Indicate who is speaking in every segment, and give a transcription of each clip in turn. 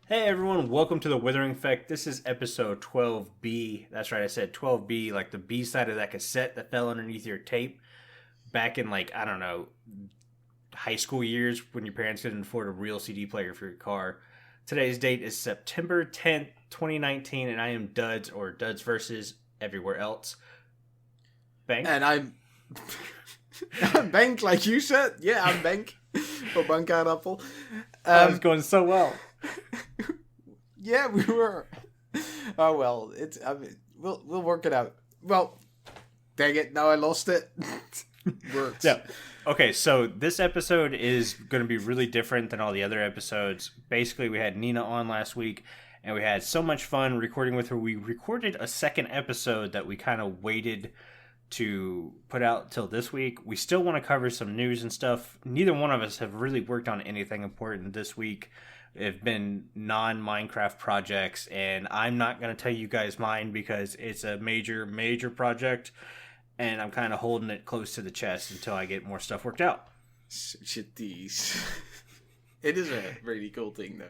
Speaker 1: Hey everyone, welcome to the Withering Effect. This is episode 12B. That's right, I said 12B, like the B side of that cassette that fell underneath your tape back in, like, I don't know, high school years when your parents couldn't afford a real CD player for your car. Today's date is September 10th, 2019, and I am Duds, or Duds versus everywhere else. Bank?
Speaker 2: And I'm Bank, like you said. Yeah, I'm Bank. For Bankaardappel.
Speaker 1: It's going so well.
Speaker 2: Yeah, we were. Oh well, we'll work it out. Well, dang it! Now I lost it. Works.
Speaker 1: Yeah. Okay, so this episode is going to be really different than all the other episodes. Basically, we had Nina on last week, and we had so much fun recording with her. We recorded a second episode that we kind of waited to put out till this week. We still want to cover some news and stuff. Neither one of us have really worked on anything important this week. It's been non-Minecraft projects, and I'm not going to tell you guys mine because it's a major project, and I'm kind of holding it close to the chest until I get more stuff worked out.
Speaker 2: Shit, these. It is a really cool thing, though.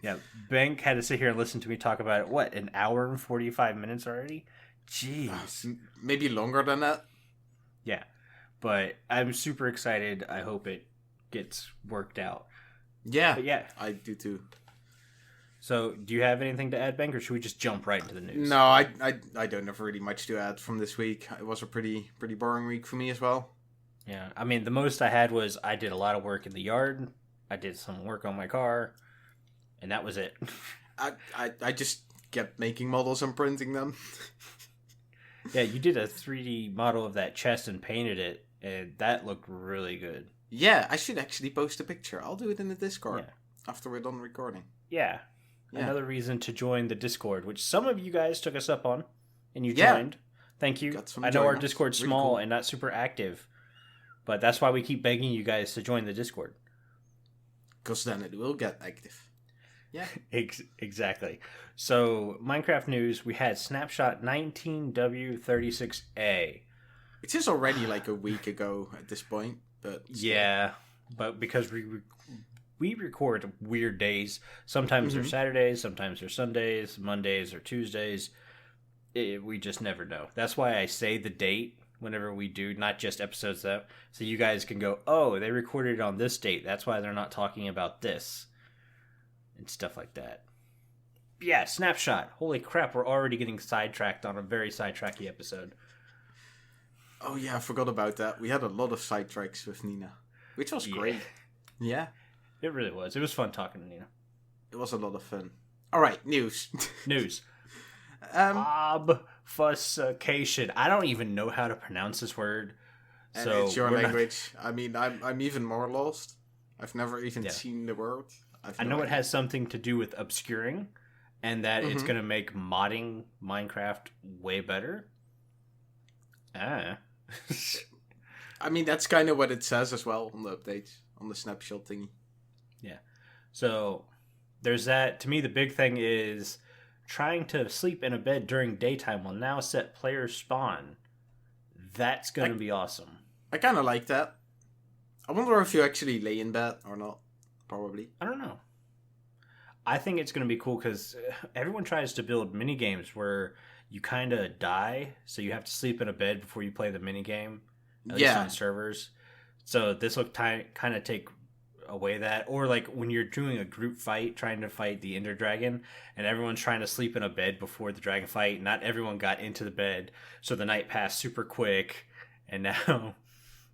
Speaker 1: Yeah, Bank had to sit here and listen to me talk about it, what, an hour and 45 minutes already? Jeez.
Speaker 2: Maybe longer than that.
Speaker 1: Yeah, but I'm super excited. I hope it gets worked out.
Speaker 2: Yeah,
Speaker 1: but yeah,
Speaker 2: I do too.
Speaker 1: So, do you have anything to add, Bank, or should we just jump right into the news?
Speaker 2: No, I don't have really much to add from this week. It was a pretty boring week for me as well.
Speaker 1: Yeah, I mean, the most I had was I did a lot of work in the yard. I did some work on my car, and that was it.
Speaker 2: I just kept making models and printing them.
Speaker 1: Yeah, you did a 3D model of that chest and painted it, and that looked really good.
Speaker 2: Yeah, I should actually post a picture. I'll do it in the Discord after we're done recording.
Speaker 1: Yeah. Another reason to join the Discord, which some of you guys took us up on, and you joined. Thank you. I know our Discord's really small and not super active, but that's why we keep begging you guys to join the Discord.
Speaker 2: Because then it will get active. Yeah.
Speaker 1: Exactly. So, Minecraft news, we had snapshot 19W36A.
Speaker 2: It is already like a week ago at this point, but still.
Speaker 1: Yeah, but because we record weird days. Sometimes they're Saturdays, sometimes they're Sundays, Mondays or Tuesdays. We just never know. That's why I say the date whenever we do, not just episodes that, so you guys can go, oh, they recorded it on this date. That's why they're not talking about this. And stuff like that. Yeah, snapshot. Holy crap, we're already getting sidetracked on a very sidetracky episode.
Speaker 2: Oh yeah, I forgot about that. We had a lot of sidetracks with Nina, which was great. Yeah.
Speaker 1: It really was. It was fun talking to Nina.
Speaker 2: It was a lot of fun. Alright, news.
Speaker 1: News. Obfuscation. I don't even know how to pronounce this word.
Speaker 2: And so it's your language. I mean, I'm even more lost. I've never even seen the word.
Speaker 1: I know it has something to do with obscuring, and that it's going to make modding Minecraft way better. I
Speaker 2: mean, that's kind of what it says as well on the update, on the snapshot thingy.
Speaker 1: Yeah. So, there's that. To me, the big thing is trying to sleep in a bed during daytime will now set player spawn. That's going to be awesome.
Speaker 2: I kind of like that. I wonder if you actually lay in bed or not. Probably.
Speaker 1: I don't know. I think it's going to be cool because everyone tries to build mini games where you kind of die, so you have to sleep in a bed before you play the mini game. At least on servers. So this will kind of take away that. Or like when you're doing a group fight, trying to fight the Ender Dragon, and everyone's trying to sleep in a bed before the dragon fight. Not everyone got into the bed, so the night passed super quick, and now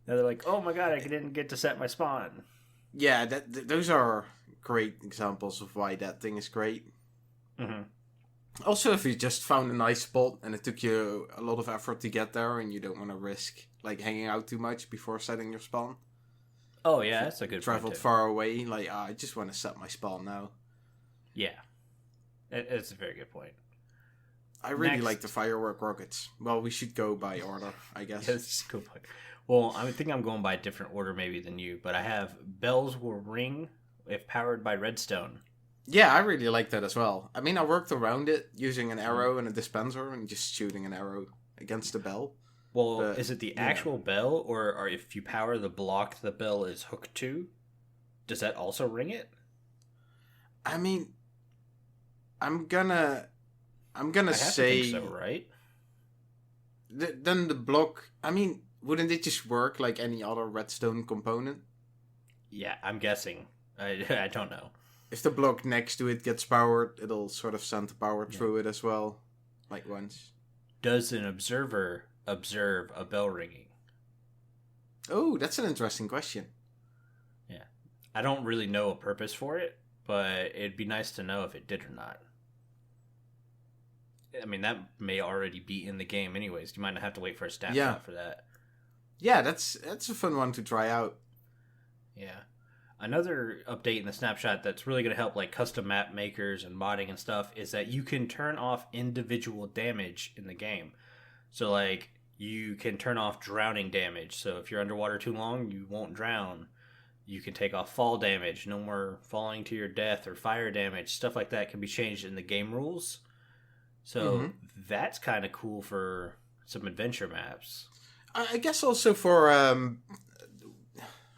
Speaker 1: they're like, oh my god, I didn't get to set my spawn.
Speaker 2: Yeah, those are great examples of why that thing is great.
Speaker 1: Mm-hmm.
Speaker 2: Also, if you just found a nice spot and it took you a lot of effort to get there and you don't want to risk like hanging out too much before setting your spawn.
Speaker 1: Oh yeah, that's a good point.
Speaker 2: Traveled far away, like I just want to set my spawn now.
Speaker 1: Yeah, it's a very good point.
Speaker 2: I really like the firework rockets. Well, we should go by order, I guess.
Speaker 1: Yeah, that's a good point. Well, I think I'm going by a different order maybe than you, but I have bells will ring if powered by redstone.
Speaker 2: Yeah, I really like that as well. I mean, I worked around it using an arrow and a dispenser and just shooting an arrow against the bell.
Speaker 1: Well, but, is it the actual bell, or if you power the block the bell is hooked to, does that also ring it?
Speaker 2: I mean, I'm gonna
Speaker 1: I have to
Speaker 2: say
Speaker 1: think so, right?
Speaker 2: then the block. I mean, wouldn't it just work like any other redstone component?
Speaker 1: Yeah, I'm guessing. I don't know.
Speaker 2: If the block next to it gets powered, it'll sort of send the power
Speaker 1: Yeah.
Speaker 2: through it as well, like once.
Speaker 1: Does an observer observe a bell ringing?
Speaker 2: Oh, that's an interesting question.
Speaker 1: Yeah. I don't really know a purpose for it, but it'd be nice to know if it did or not. I mean, that may already be in the game anyways. You might not have to wait for a snapshot for that.
Speaker 2: Yeah, that's a fun one to try out.
Speaker 1: Yeah. Another update in the snapshot that's really going to help like custom map makers and modding and stuff is that you can turn off individual damage in the game. So like you can turn off drowning damage. So if you're underwater too long, you won't drown. You can take off fall damage, no more falling to your death or fire damage. Stuff like that can be changed in the game rules. So that's kind of cool for some adventure maps.
Speaker 2: I guess also for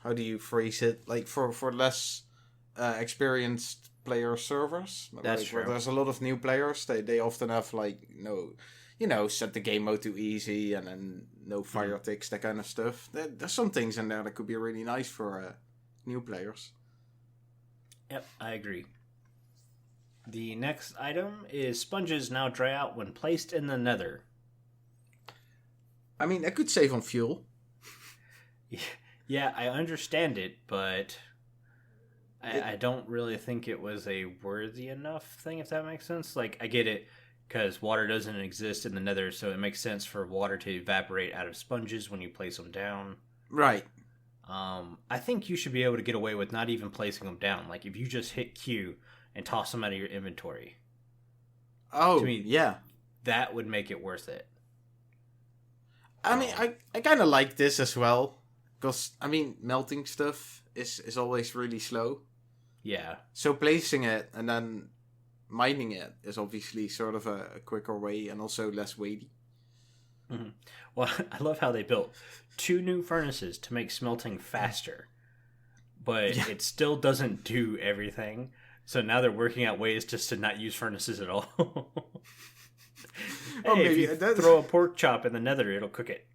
Speaker 2: how do you phrase it? Like for less experienced player servers.
Speaker 1: That's
Speaker 2: like,
Speaker 1: true.
Speaker 2: Where there's a lot of new players. They often have like set the game mode to easy and then no fire ticks, that kind of stuff. There's some things in there that could be really nice for new players.
Speaker 1: Yep, I agree. The next item is sponges now dry out when placed in the nether.
Speaker 2: I mean, that could save on fuel.
Speaker 1: Yeah, I understand it, but I don't really think it was a worthy enough thing, if that makes sense. Like, I get it, because water doesn't exist in the nether, so it makes sense for water to evaporate out of sponges when you place them down.
Speaker 2: Right.
Speaker 1: I think you should be able to get away with not even placing them down. Like, if you just hit Q and toss them out of your inventory.
Speaker 2: Oh,
Speaker 1: to me,
Speaker 2: yeah.
Speaker 1: That would make it worth it.
Speaker 2: I mean, I kind of like this as well. Because, I mean, melting stuff is always really slow.
Speaker 1: Yeah.
Speaker 2: So placing it and then mining it is obviously sort of a quicker way and also less weighty.
Speaker 1: Mm-hmm. Well, I love how they built 2 new furnaces to make smelting faster. But it still doesn't do everything. So now they're working out ways just to not use furnaces at all. Hey, maybe if you throw a pork chop in the nether, it'll cook it.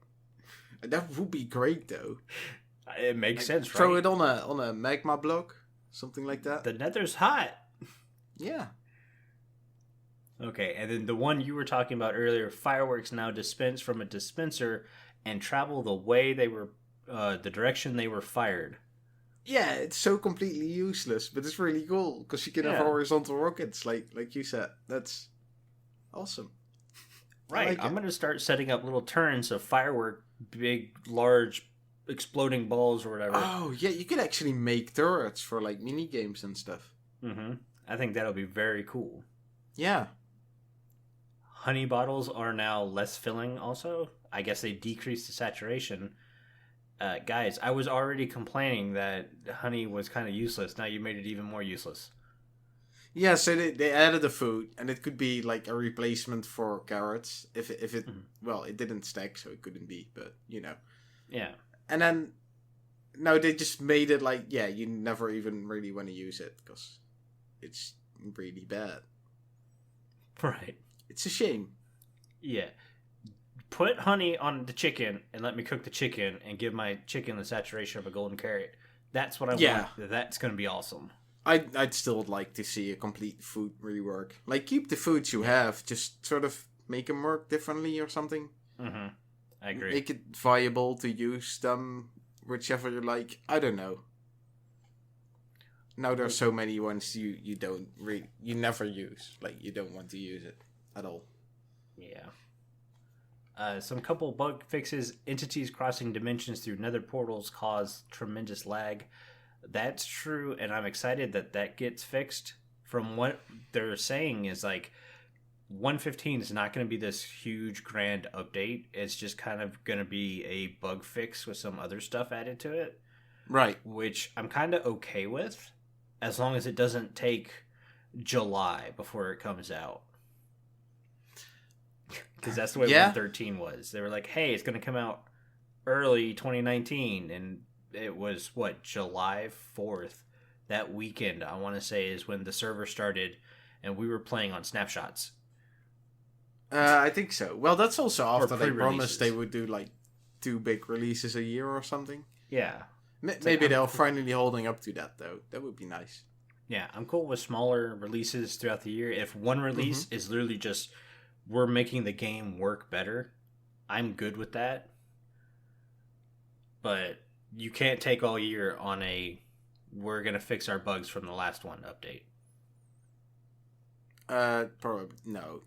Speaker 2: That would be great, though.
Speaker 1: It makes sense, right?
Speaker 2: Throw it on a magma block, something like that.
Speaker 1: The nether's hot.
Speaker 2: Yeah.
Speaker 1: Okay, and then the one you were talking about earlier, fireworks now dispense from a dispenser and travel the way they were, the direction they were fired.
Speaker 2: Yeah, it's so completely useless, but it's really cool because you can have horizontal rockets, like you said. That's awesome.
Speaker 1: Right, I'm going to start setting up little turns of firework, big, large, exploding balls or whatever.
Speaker 2: Oh, yeah, you could actually make turrets for, like, mini games and stuff.
Speaker 1: Mm-hmm. I think that'll be very cool.
Speaker 2: Yeah.
Speaker 1: Honey bottles are now less filling also. I guess they decreased the saturation. Guys, I was already complaining that honey was kind of useless. Now you made it even more useless.
Speaker 2: Yeah, so they added a food, and it could be like a replacement for carrots. If it well, it didn't stack, so it couldn't be, but you know.
Speaker 1: Yeah.
Speaker 2: And then now they just made it like, yeah, you never even really want to use it because it's really bad.
Speaker 1: Right.
Speaker 2: It's a shame.
Speaker 1: Yeah. Put honey on the chicken and let me cook the chicken and give my chicken the saturation of a golden carrot. That's what I want. That's going to be awesome.
Speaker 2: I'd still like to see a complete food rework. Like, keep the foods you have, just sort of make them work differently or something.
Speaker 1: Mm-hmm. I agree.
Speaker 2: Make it viable to use them, whichever you like. I don't know. Now there's so many ones you never use. Like, you don't want to use it at all.
Speaker 1: Yeah. Some couple bug fixes. Entities crossing dimensions through nether portals cause tremendous lag. That's true, and I'm excited that gets fixed. From what they're saying is like 1.15 is not going to be this huge grand update. It's just kind of going to be a bug fix with some other stuff added to it.
Speaker 2: Right.
Speaker 1: Which I'm kind of okay with, as long as it doesn't take July before it comes out. Because that's the way 1.13 was. They were like, hey, it's going to come out early 2019, and it was, July 4th? That weekend, I want to say, is when the server started, and we were playing on snapshots.
Speaker 2: I think so. Well, that's also after they
Speaker 1: pre-releases.
Speaker 2: promised they would do like 2 big releases a year or something.
Speaker 1: Yeah.
Speaker 2: Maybe they're finally holding up to that, though. That would be nice.
Speaker 1: Yeah, I'm cool with smaller releases throughout the year. If one release is literally just, we're making the game work better, I'm good with that. But you can't take all year on we're going to fix our bugs from the last one update.
Speaker 2: Probably, no,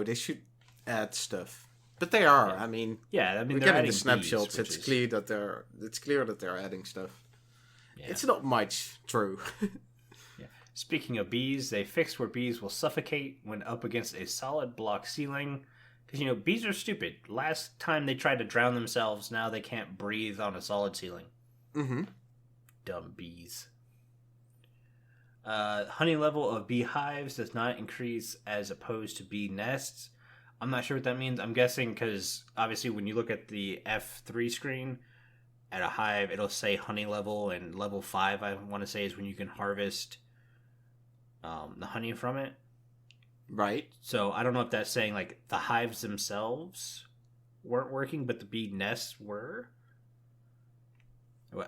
Speaker 2: they should add stuff. But they are.
Speaker 1: Yeah.
Speaker 2: I mean,
Speaker 1: we're
Speaker 2: getting the snapshots. It's clear that they're adding stuff. Yeah. It's not much, true.
Speaker 1: Yeah. Speaking of bees, they fixed where bees will suffocate when up against a solid block ceiling. Because, bees are stupid. Last time they tried to drown themselves, now they can't breathe on a solid ceiling.
Speaker 2: Mm-hmm.
Speaker 1: Dumb bees. Honey level of beehives does not increase as opposed to bee nests. I'm not sure what that means. I'm guessing because, obviously, when you look at the F3 screen, at a hive, it'll say honey level, and level 5, I want to say, is when you can harvest the honey from it.
Speaker 2: Right.
Speaker 1: So I don't know if that's saying like the hives themselves weren't working, but the bee nests were.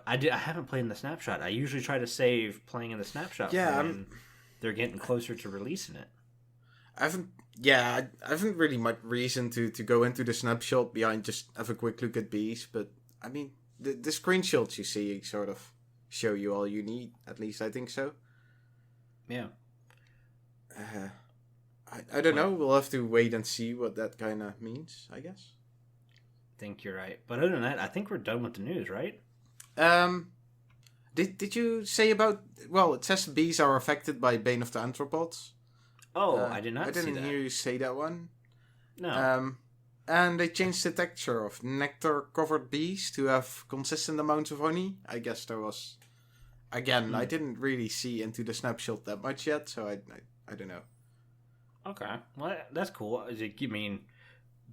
Speaker 1: I haven't played in the snapshot. I usually try to save playing in the snapshot.
Speaker 2: Yeah,
Speaker 1: when they're getting closer to releasing it.
Speaker 2: I haven't really much reason to go into the snapshot behind just have a quick look at bees, but I mean the screenshots you see sort of show you all you need. At least I think so.
Speaker 1: Yeah.
Speaker 2: I don't know. We'll have to wait and see what that kind of means, I guess.
Speaker 1: I think you're right. But other than that, I think we're done with the news, right?
Speaker 2: Did you say about... Well, it says bees are affected by Bane of the Anthropods.
Speaker 1: Oh, I did not see that.
Speaker 2: I didn't hear you say that one.
Speaker 1: No.
Speaker 2: And they changed the texture of nectar-covered bees to have consistent amounts of honey. I guess there was... Again, I didn't really see into the snapshot that much yet, so I don't know.
Speaker 1: Okay, well, that's cool. You mean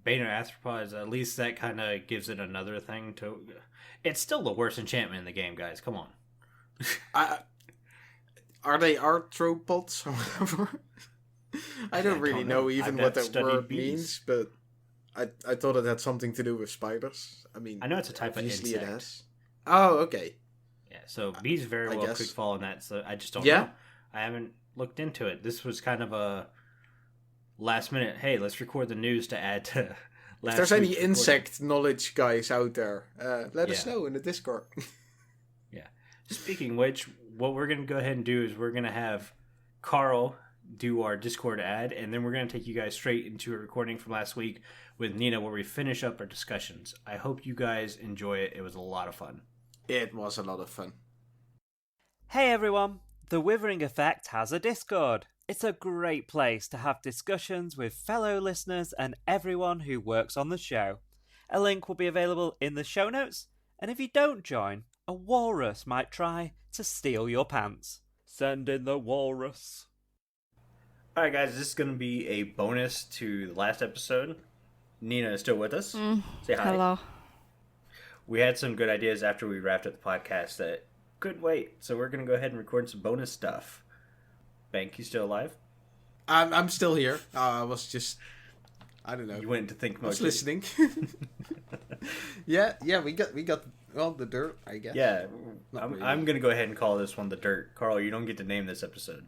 Speaker 1: Bane of Arthropods, at least that kind of gives it another thing to... It's still the worst enchantment in the game, guys. Come on.
Speaker 2: Are they arthropods or whatever? I don't really know even what that word means, but I thought it had something to do with spiders. I mean,
Speaker 1: I know it's a type of insect.
Speaker 2: It has. Oh, okay.
Speaker 1: Yeah, so bees very well could fall in that, so I just don't
Speaker 2: know.
Speaker 1: I haven't looked into it. This was kind of a last minute, hey, let's record the news to add to last
Speaker 2: If there's any insect knowledge guys out there, let us know in the Discord.
Speaker 1: Yeah. Speaking of which, what we're going to go ahead and do is we're going to have Carl do our Discord ad, and then we're going to take you guys straight into a recording from last week with Nina where we finish up our discussions. I hope you guys enjoy it. It was a lot of fun.
Speaker 2: It was a lot of fun.
Speaker 3: Hey everyone, the Withering Effect has a Discord. It's a great place to have discussions with fellow listeners and everyone who works on the show. A link will be available in the show notes, and if you don't join, a walrus might try to steal your pants. Send in the walrus.
Speaker 1: Alright guys, this is going to be a bonus to the last episode. Nina is still with us. Say hi.
Speaker 4: Hello.
Speaker 1: We had some good ideas after we wrapped up the podcast that could wait, so we're going to go ahead and record some bonus stuff. Bank, you still alive?
Speaker 2: I'm still here. I was just... I don't know.
Speaker 1: You went into think mode.
Speaker 2: I was listening. yeah, we got well, the dirt, I guess.
Speaker 1: Yeah, I'm going to go ahead and call this one the dirt. Carl, you don't get to name this episode.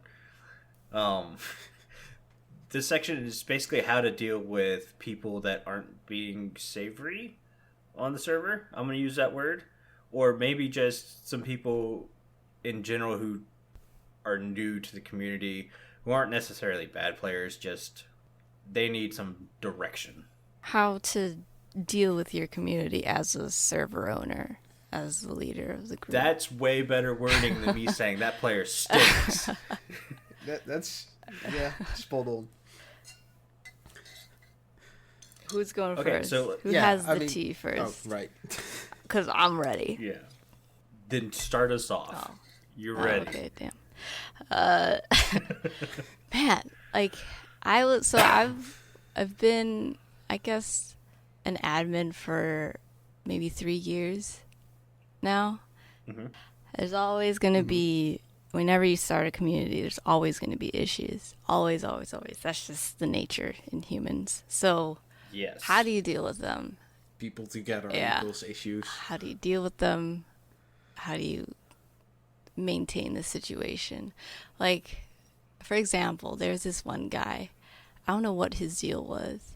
Speaker 1: This section is basically how to deal with people that aren't being savory on the server. I'm going to use that word. Or maybe just some people in general who are new to the community, who aren't necessarily bad players, just they need some direction.
Speaker 4: How to deal with your community as a server owner, as the leader of the group.
Speaker 1: That's way better wording than me saying that player stinks.
Speaker 2: That's spot on.
Speaker 4: Who's going first?
Speaker 1: So
Speaker 4: who has the tea first?
Speaker 2: Oh, right.
Speaker 4: Because I'm ready.
Speaker 1: Yeah. Then start us off. You're ready.
Speaker 4: Okay, damn. Man, like I've been, I guess, an admin for maybe 3 years now. Mm-hmm. There's always going to be whenever you start a community, there's always going to be issues. Always, always, always. That's just the nature in humans. So,
Speaker 1: Yes.
Speaker 4: how do you deal with them?
Speaker 2: People together
Speaker 4: Yeah.
Speaker 2: equals issues.
Speaker 4: How do you deal with them? How do you maintain the situation? Like, for example, there's this one guy. I don't know what his deal was.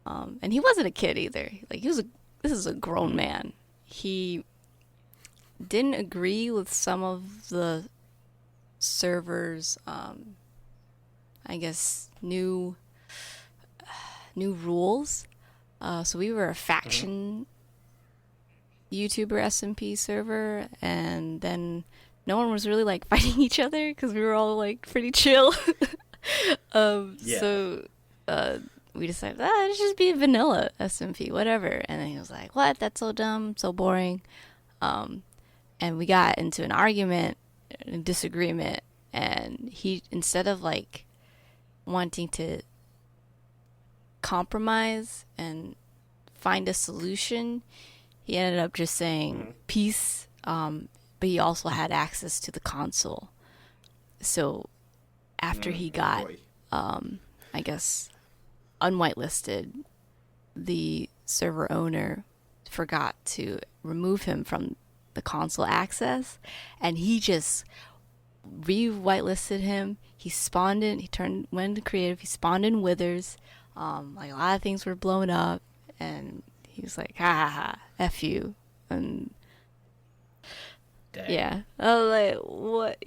Speaker 4: And he wasn't a kid either. Like, this is a grown man. He didn't agree with some of the servers, I guess, new rules. So we were a faction YouTuber SMP server, and then no one was really like fighting each other because we were all like pretty chill. So we decided, let's just be vanilla SMP, whatever. And then he was like, what? That's so dumb, so boring. And we got into an argument, a disagreement, and he, instead of like wanting to compromise and find a solution, he ended up just saying peace, but he also had access to the console. So after he got, I guess, unwhitelisted, the server owner forgot to remove him from the console access, and he just re-whitelisted him. He spawned in, went into creative, he spawned in Withers. Like, a lot of things were blown up, and he was like, ha ha ha, F you. And
Speaker 1: Dang.
Speaker 4: yeah, I was like, what?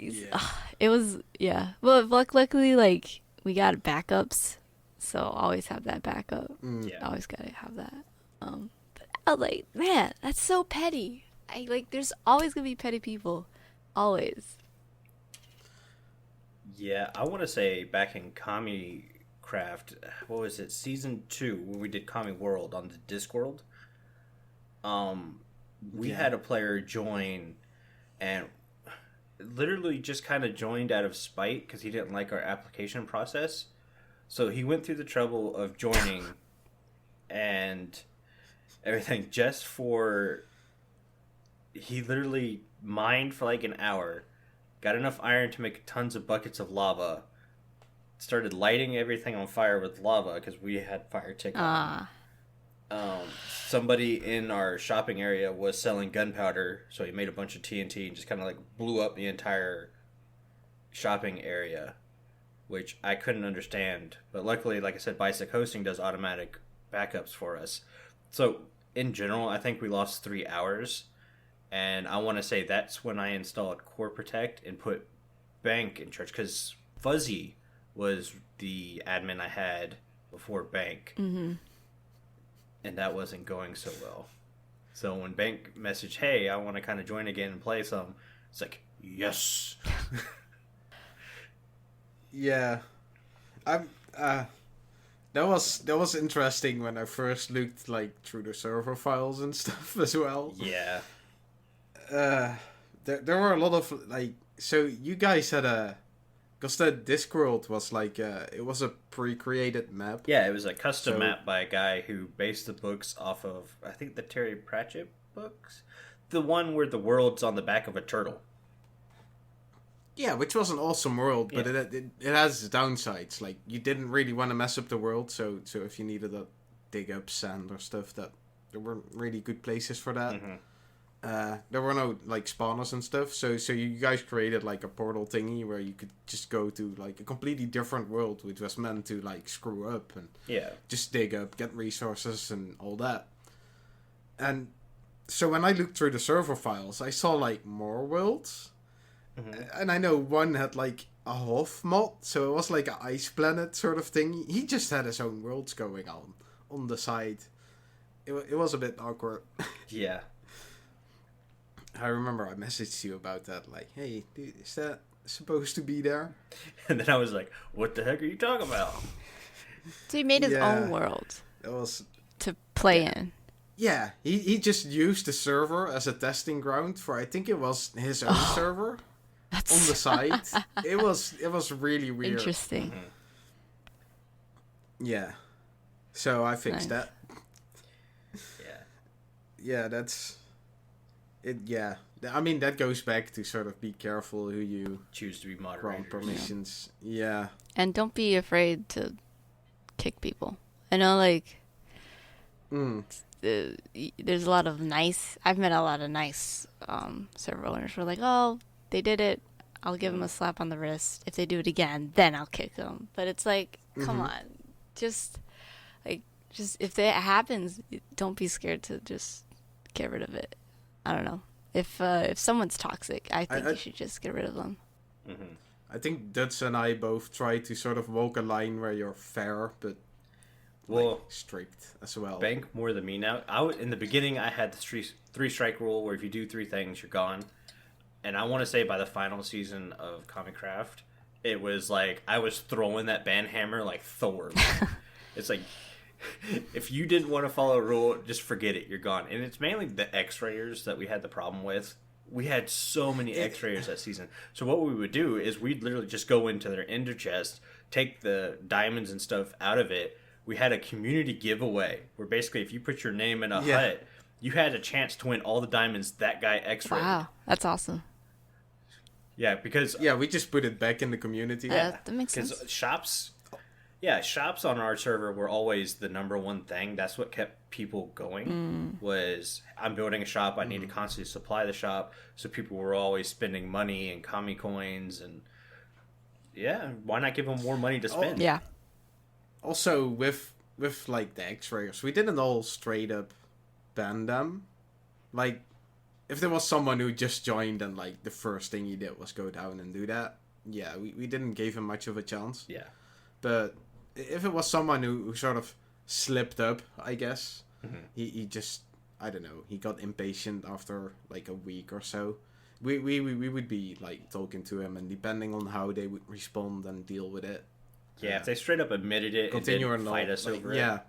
Speaker 4: It was, yeah. But luckily, like, we got backups, so always have that backup.
Speaker 1: Yeah.
Speaker 4: Always gotta have that. But I was like, man, that's so petty. There's always gonna be petty people. Always.
Speaker 1: Yeah, I want to say back in Kami Craft, what was it, season 2, when we did Kami World on the Discworld, we had a player join and literally just kind of joined out of spite because he didn't like our application process. So he went through the trouble of joining and everything just for... He literally mined for like an hour, got enough iron to make tons of buckets of lava, started lighting everything on fire with lava because we had fire tick on. Somebody in our shopping area was selling gunpowder, so he made a bunch of TNT and just kind of like blew up the entire shopping area, which I couldn't understand. But luckily, like I said, Bicep Hosting does automatic backups for us. So in general, I think we lost 3 hours. And I want to say that's when I installed Core Protect and put Bank in charge, because Fuzzy was the admin I had before Bank. Mm-hmm. And that wasn't going so well. So when Bank messaged, hey, I want to kind of join again and play some, it's like, yes.
Speaker 2: Yeah. I'm that was interesting when I first looked like through the server files and stuff as well.
Speaker 1: Yeah.
Speaker 2: There were a lot of like, so you guys had because the Discworld was like it was a pre-created map.
Speaker 1: Yeah, it was a custom map by a guy who based the books off of, I think, the Terry Pratchett books, the one where the world's on the back of a turtle.
Speaker 2: Yeah, which was an awesome world, but it has its downsides. Like, you didn't really want to mess up the world, so if you needed to dig up sand or stuff, that there weren't really good places for that.
Speaker 1: Mm-hmm.
Speaker 2: There were no like spawners and stuff, so you guys created like a portal thingy where you could just go to like a completely different world, which was meant to like screw up and just dig up, get resources and all that. And so when I looked through the server files, I saw like more worlds, and I know one had like a Hoth mod, so it was like an ice planet sort of thing. He just had his own worlds going on the side. It was a bit awkward.
Speaker 1: Yeah.
Speaker 2: I remember I messaged you about that, like, hey, dude, is that supposed to be there?
Speaker 1: And then I was like, what the heck are you talking about?
Speaker 4: So he made his own world to play in.
Speaker 2: Yeah, he just used the server as a testing ground for, I think it was his own server on the side. It was really weird.
Speaker 4: Interesting.
Speaker 1: Mm-hmm.
Speaker 2: Yeah. So I fixed that.
Speaker 1: Yeah.
Speaker 2: Yeah, that's... Yeah. I mean, that goes back to sort of be careful who you
Speaker 1: Choose to be
Speaker 2: grant
Speaker 1: moderators.
Speaker 2: permissions. Yeah.
Speaker 4: And don't be afraid to kick people. I know, like, there's a lot of nice. I've met a lot of nice server owners who are like, oh, they did it. I'll give them a slap on the wrist. If they do it again, then I'll kick them. But it's like, come on, just if that happens, don't be scared to just get rid of it. I don't know. If someone's toxic, I think you should just get rid of them.
Speaker 1: Mm-hmm.
Speaker 2: I think Dutz and I both try to sort of walk a line where you're fair, but
Speaker 1: Well,
Speaker 2: strict as well.
Speaker 1: Bank more than me now. In the beginning, I had the three strike rule where if you do 3 things, you're gone. And I want to say by the final season of Comic Craft, it was like I was throwing that ban hammer like Thor. It's like if you didn't want to follow a rule, just forget it. You're gone. And it's mainly the X-rayers that we had the problem with. We had so many X-rayers that season. So what we would do is we'd literally just go into their ender chest, take the diamonds and stuff out of it. We had a community giveaway where basically if you put your name in a hut, you had a chance to win all the diamonds that guy X-rayed.
Speaker 4: Wow, that's awesome.
Speaker 1: Yeah, because...
Speaker 2: Yeah, we just put it back in the community.
Speaker 4: That makes sense.
Speaker 1: Because shops on our server were always the number one thing. That's what kept people going, was I'm building a shop. I need to constantly supply the shop. So people were always spending money and Kami coins. And yeah, why not give them more money to spend?
Speaker 4: Yeah.
Speaker 2: Also, with like the X-rayers, we didn't all straight up ban them. Like, if there was someone who just joined and like the first thing he did was go down and do that, yeah, we didn't give him much of a chance.
Speaker 1: Yeah.
Speaker 2: But if it was someone who sort of slipped up, I guess, he just, I don't know, he got impatient after like a week or so. We would be like talking to him, and depending on how they would respond and deal with it.
Speaker 1: Yeah, if they straight up admitted it and didn't fight us over it.
Speaker 2: Yeah.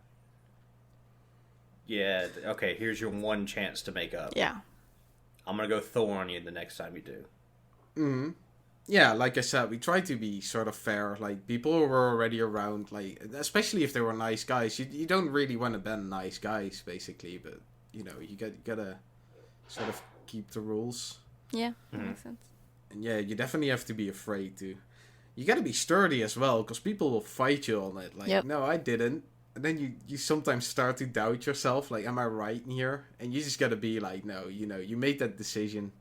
Speaker 1: Yeah, okay, here's your one chance to make up.
Speaker 4: Yeah.
Speaker 1: I'm going to go Thor on you the next time you do.
Speaker 2: Mm-hmm. Yeah, like I said, we try to be sort of fair. Like, people who were already around, like, especially if they were nice guys. You don't really want to ban nice guys, basically, but, you know, you gotta sort of keep the rules.
Speaker 4: Yeah, that makes sense.
Speaker 2: And yeah, you definitely have to be afraid to. You gotta be sturdy as well, because people will fight you on it. Like, no, I didn't. And then you sometimes start to doubt yourself, like, am I right in here? And you just gotta be like, no, you know, you made that decision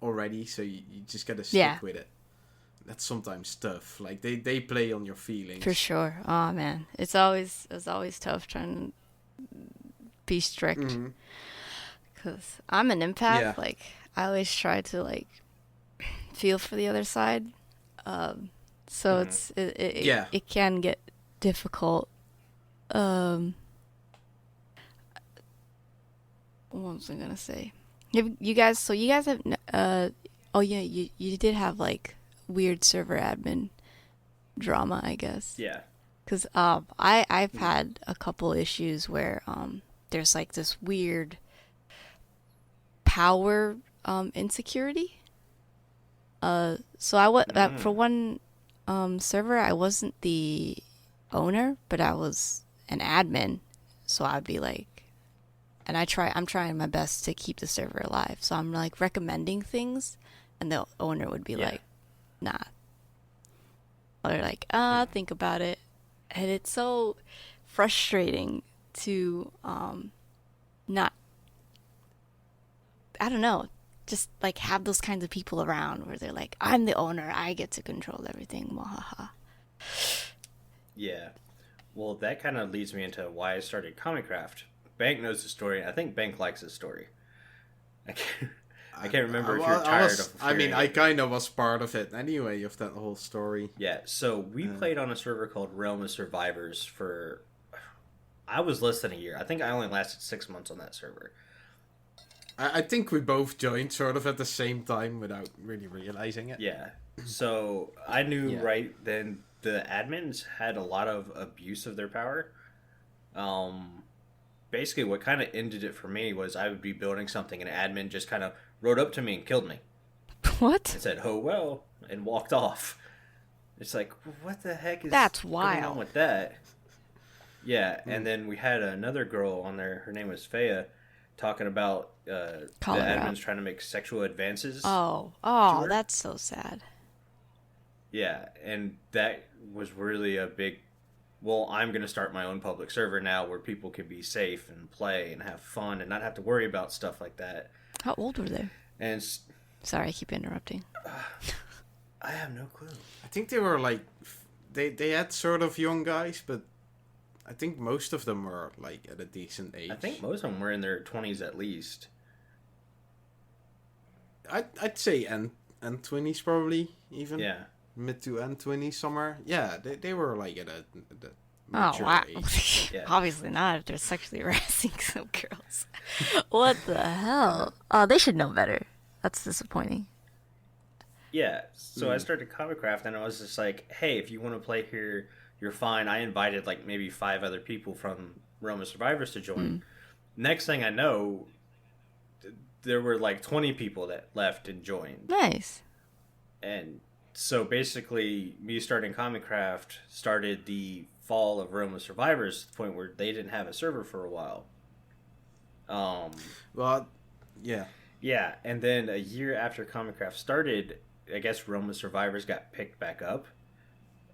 Speaker 2: already, so you just gotta stick with it. That's sometimes tough. Like, they play on your feelings.
Speaker 4: For sure. Oh, man. It's always tough trying to be strict. Because I'm an empath. Yeah. Like, I always try to, like, feel for the other side. So it can get difficult. What was I gonna say? You guys have you did have like weird server admin drama, I guess.
Speaker 1: Yeah.
Speaker 4: Because I've had a couple issues where there's like this weird power insecurity. So I was for one server, I wasn't the owner, but I was an admin, so I'd be like, and I'm trying my best to keep the server alive, so I'm like recommending things, and the owner would be like, nah, or like, think about it. And it's so frustrating to not, I don't know, just like have those kinds of people around where they're like, I'm the owner, I get to control everything, wahaha.
Speaker 1: Yeah. Well, that kind of leads me into why I started Comic Craft. Bank knows the story. I think Bank likes the story. I can't remember if you're tired of
Speaker 2: I mean, I kind of was part of it anyway, of that whole story.
Speaker 1: Yeah, so we played on a server called Realm of Survivors for... I was less than a year. I think I only lasted 6 months on that server.
Speaker 2: I think we both joined sort of at the same time without really realizing it.
Speaker 1: Yeah. So I knew right then the admins had a lot of abuse of their power. Basically what kind of ended it for me was I would be building something and an admin just kind of rode up to me and killed me.
Speaker 4: What?
Speaker 1: And said, oh, well, and walked off. It's like, what the heck is going on with that? Yeah, and then we had another girl on there. Her name was Faya. talking about the
Speaker 4: Call her
Speaker 1: admins
Speaker 4: out.
Speaker 1: trying to make sexual advances.
Speaker 4: Oh,
Speaker 1: her?
Speaker 4: that's so sad.
Speaker 1: Yeah, and that was really a big. Well, I'm going to start my own public server now where people can be safe and play and have fun and not have to worry about stuff like that.
Speaker 4: How old were they?
Speaker 1: And
Speaker 4: Sorry, I keep interrupting.
Speaker 1: I have no clue.
Speaker 2: I think they were like, they had sort of young guys, but I think most of them were like at a decent age.
Speaker 1: I think most of them were in their 20s at least.
Speaker 2: I'd say end 20s probably, even.
Speaker 1: Yeah.
Speaker 2: Mid to end 20s somewhere. Yeah, they were like at a
Speaker 4: Oh,
Speaker 2: mature
Speaker 4: wow.
Speaker 2: age.
Speaker 1: Yeah.
Speaker 4: Obviously not if they're sexually harassing some girls. What the hell? Oh, they should know better. That's disappointing.
Speaker 1: Yeah, so I started Comicraft and I was just like, hey, if you want to play here, you're fine. I invited like maybe 5 other people from Realm of Survivors to join. Next thing I know, there were like 20 people that left and joined.
Speaker 4: Nice.
Speaker 1: And so basically, me starting Comicraft started the fall of Realm of Survivors to the point where they didn't have a server for a while.
Speaker 2: Well, yeah.
Speaker 1: Yeah, and then a year after Comicraft started, I guess Realm of Survivors got picked back up.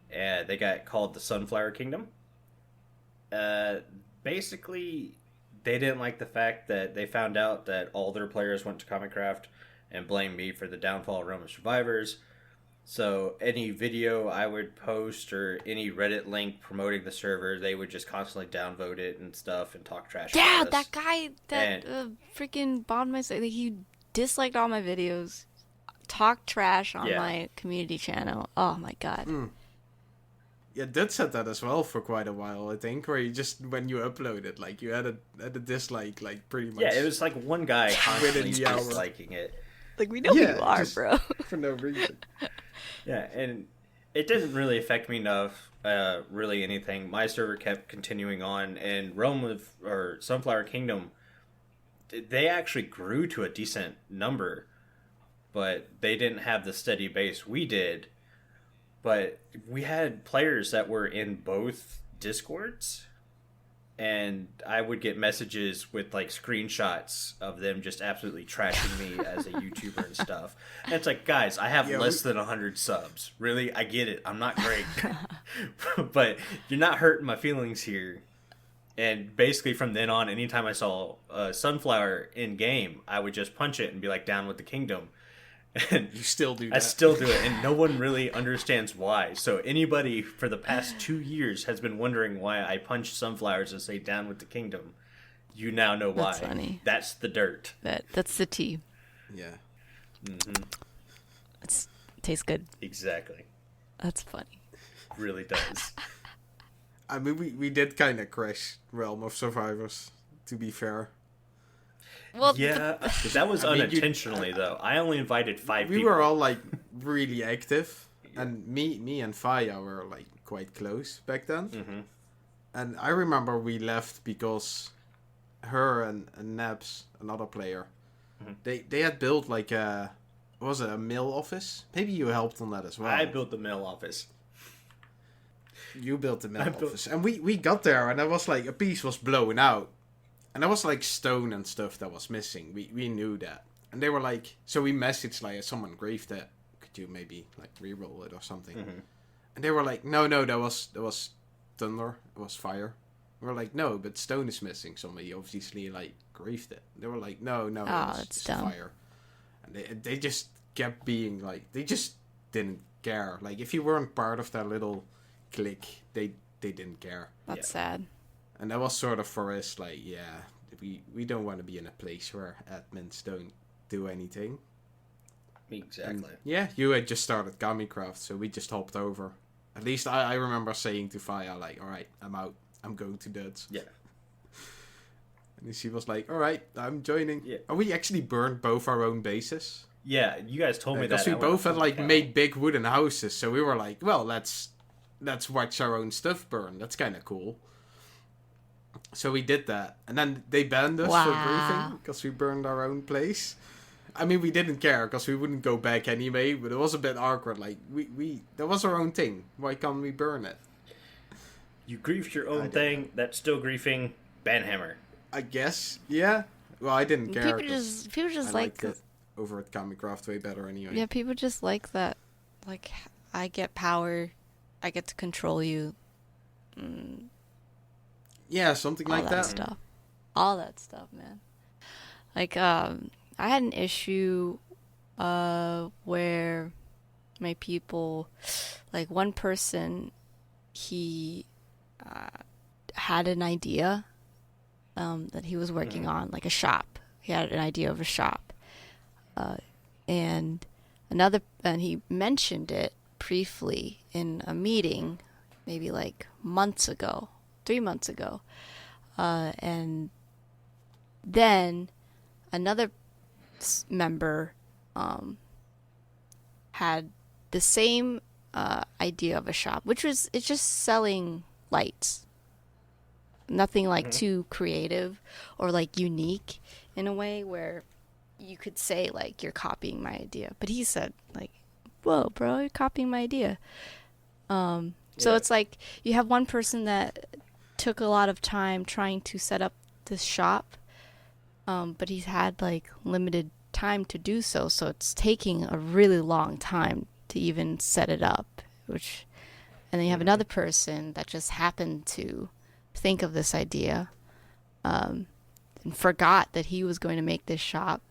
Speaker 1: And they got called the Sunflower Kingdom. Basically, they didn't like the fact that they found out that all their players went to Comicraft and blamed me for the downfall of Realm of Survivors. So any video I would post or any Reddit link promoting the server, they would just constantly downvote it and stuff and talk trash
Speaker 4: Yeah,
Speaker 1: about us.
Speaker 4: that guy that freaking bombed my site. He disliked all my videos, talked trash on my community channel. Oh my god.
Speaker 2: Yeah, Dud said that as well for quite a while, I think, where you just, when you uploaded, like, you had a dislike, like, pretty much.
Speaker 1: Yeah, it was like one guy constantly
Speaker 2: Within the hour.
Speaker 1: disliking it.
Speaker 4: Like, we know who you are,
Speaker 2: just
Speaker 4: bro.
Speaker 2: for no reason.
Speaker 1: Yeah, and it didn't really affect me enough, really anything. My server kept continuing on, and Sunflower Kingdom, they actually grew to a decent number, but they didn't have the steady base we did. But we had players that were in both Discords, and I would get messages with like screenshots of them just absolutely trashing me as a YouTuber and stuff. And it's like, guys, I have less than 100 subs. Really? I get it. I'm not great. But you're not hurting my feelings here. And basically from then on, anytime I saw Sunflower in game, I would just punch it and be like, down with the kingdom. And
Speaker 2: You still do that.
Speaker 1: I still do it, and no one really understands why. So anybody for the past 2 years has been wondering why I punch sunflowers and say down with the kingdom. You now know why.
Speaker 4: That's funny.
Speaker 1: That's the dirt.
Speaker 4: That's the tea.
Speaker 2: Yeah.
Speaker 4: Tastes good.
Speaker 1: Exactly.
Speaker 4: That's funny.
Speaker 1: Really does.
Speaker 2: I mean, we did kind of crash Realm of Survivors, to be fair.
Speaker 4: Well,
Speaker 1: Yeah, that was
Speaker 2: I mean,
Speaker 1: unintentionally, though. I only invited 5
Speaker 2: We
Speaker 1: people.
Speaker 2: were all, like, really active. And me and Faya were, like, quite close back then. And I remember we left because her and Nabs, another player, they had built, like, was it a mail office? Maybe you helped on that as well.
Speaker 1: I built the mail office.
Speaker 2: You built the mail office. And we got there, and there was, like, a piece was blown out. And there was, like, stone and stuff that was missing. We knew that. And they were like... So we messaged, like, someone grieved it. Could you maybe, like, re-roll it or something? And they were like, no, that was thunder. It was fire. We were like, no, but stone is missing. Somebody obviously, like, grieved it. They were like, no, it was
Speaker 4: that's
Speaker 2: just
Speaker 4: dumb.
Speaker 2: fire. And they just kept being, like... They just didn't care. Like, if you weren't part of that little clique, they didn't care.
Speaker 4: that's sad.
Speaker 2: And that was sort of for us, like, yeah, we don't want to be in a place where admins don't do anything.
Speaker 1: Exactly.
Speaker 2: And, yeah, you had just started Comicraft, so we just hopped over. At least I remember saying to Faya, like, all right, I'm out. I'm going to Duds.
Speaker 1: Yeah.
Speaker 2: And she was like, all right, I'm joining.
Speaker 1: Yeah.
Speaker 2: And we actually burned both our own bases.
Speaker 1: Yeah, you guys told me that.
Speaker 2: Because we
Speaker 1: I went,
Speaker 2: both had,
Speaker 1: "Oh,
Speaker 2: like,
Speaker 1: cow."
Speaker 2: made big wooden houses, so we were like, well, let's watch our own stuff burn. That's kind of cool. So we did that. And then they banned us for griefing because we burned our own place. I mean, we didn't care because we wouldn't go back anyway, but it was a bit awkward. Like, that was our own thing. Why can't we burn it?
Speaker 1: You griefed your own
Speaker 2: don't
Speaker 1: thing. That's still griefing. Banhammer.
Speaker 2: I guess, yeah. Well, I didn't care.
Speaker 4: People just
Speaker 2: I
Speaker 4: like
Speaker 2: liked it over at Comic Craft way better anyway.
Speaker 4: Yeah, people just like that. Like, I get power, I get to control you.
Speaker 2: Yeah, something
Speaker 4: All
Speaker 2: like
Speaker 4: that
Speaker 2: that.
Speaker 4: stuff. All that stuff, man. Like, I had an issue where my people, like one person, he had an idea that he was working on, like a shop. He had an idea of a shop. And he mentioned it briefly in a meeting, maybe like 3 months ago. And then another member had the same idea of a shop, it's just selling lights. Nothing like too creative or like unique in a way where you could say like you're copying my idea. But he said like, "Whoa, bro, you're copying my idea." So it's like you have one person that took a lot of time trying to set up this shop, but he's had like limited time to do so, so it's taking a really long time to even set it up. And then you have another person that just happened to think of this idea, and forgot that he was going to make this shop,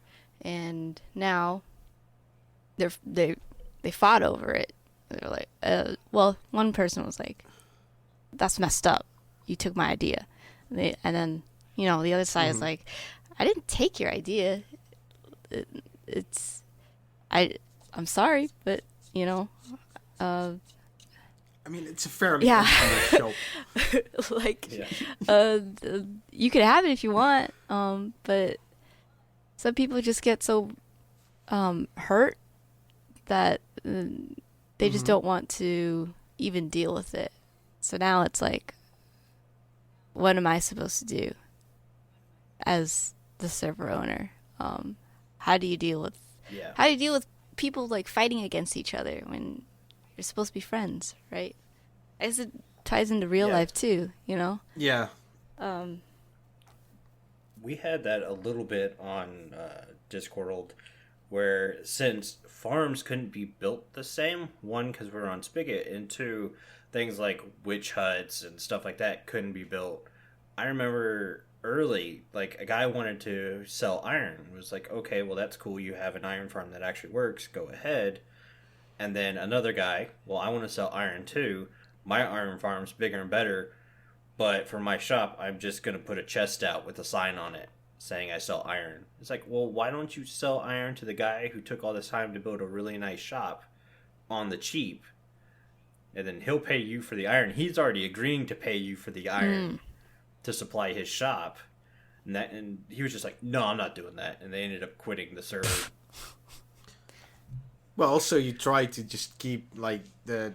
Speaker 4: and now they fought over it. They're like, well, one person was like, "That's messed up. You took my idea," and then the other side is like, "I didn't take your idea. I'm sorry, but
Speaker 2: I mean, it's a fairly
Speaker 4: Yeah.
Speaker 2: shop.
Speaker 4: like, you could have it if you want, but some people just get so hurt that they just don't want to even deal with it. So now it's like, what am I supposed to do as the server owner? How do you deal with people like fighting against each other when you're supposed to be friends, right? I guess it ties into real life too,
Speaker 2: Yeah.
Speaker 1: We had that a little bit on Discord, where since farms couldn't be built the same, one, because we were on Spigot, and two, things like witch huts and stuff like that couldn't be built. I remember early, like, a guy wanted to sell iron. It was like, okay, well, that's cool. You have an iron farm that actually works. Go ahead. And then another guy, well, I want to sell iron too. My iron farm's bigger and better, but for my shop, I'm just going to put a chest out with a sign on it saying I sell iron. It's like, well, why don't you sell iron to the guy who took all this time to build a really nice shop on the cheap? And then he'll pay you for the iron. He's already agreeing to pay you for the iron to supply his shop. And he was just like, no, I'm not doing that. And they ended up quitting the server.
Speaker 2: Well, also you try to just keep like the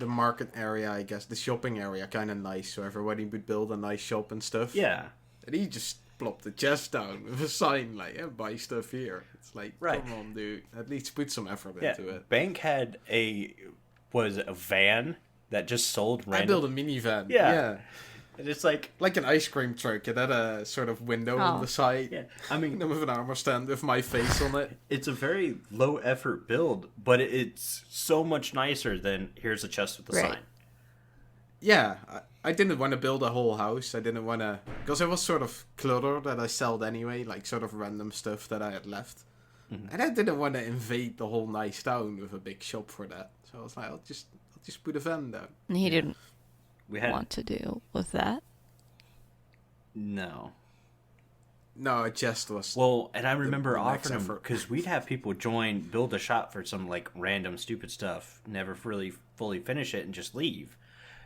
Speaker 2: market area, I guess, the shopping area kind of nice, so everybody would build a nice shop and stuff.
Speaker 1: Yeah.
Speaker 2: And he just plopped the chest down with a sign like, "Yeah, buy stuff here." It's like,
Speaker 1: Right.
Speaker 2: Come on, dude. At least put some effort into it.
Speaker 1: Bank had a van that just sold
Speaker 2: I
Speaker 1: random.
Speaker 2: built a minivan.
Speaker 1: Yeah.
Speaker 2: Yeah.
Speaker 1: And it's like
Speaker 2: Like an ice cream truck. It had a sort of window on
Speaker 4: Oh.
Speaker 2: the side.
Speaker 1: yeah, I mean,
Speaker 2: With an armor stand with my face on it.
Speaker 1: it's a very low effort build, but it's so much nicer than here's a chest with a
Speaker 4: Right.
Speaker 1: sign.
Speaker 2: Yeah, I didn't want to build a whole house. I didn't want to... Because it was sort of clutter that I sold anyway, like sort of random stuff that I had left. And I didn't want to invade the whole nice town with a big shop for that. So I was like, I'll just put a van down.
Speaker 4: And he didn't
Speaker 1: We had
Speaker 4: want to deal with that.
Speaker 1: no.
Speaker 2: No, it just was...
Speaker 1: Well, and I remember
Speaker 2: the max
Speaker 1: offering them
Speaker 2: effort.
Speaker 1: because we'd have people build a shop for some like random stupid stuff, never really fully finish it, and just leave.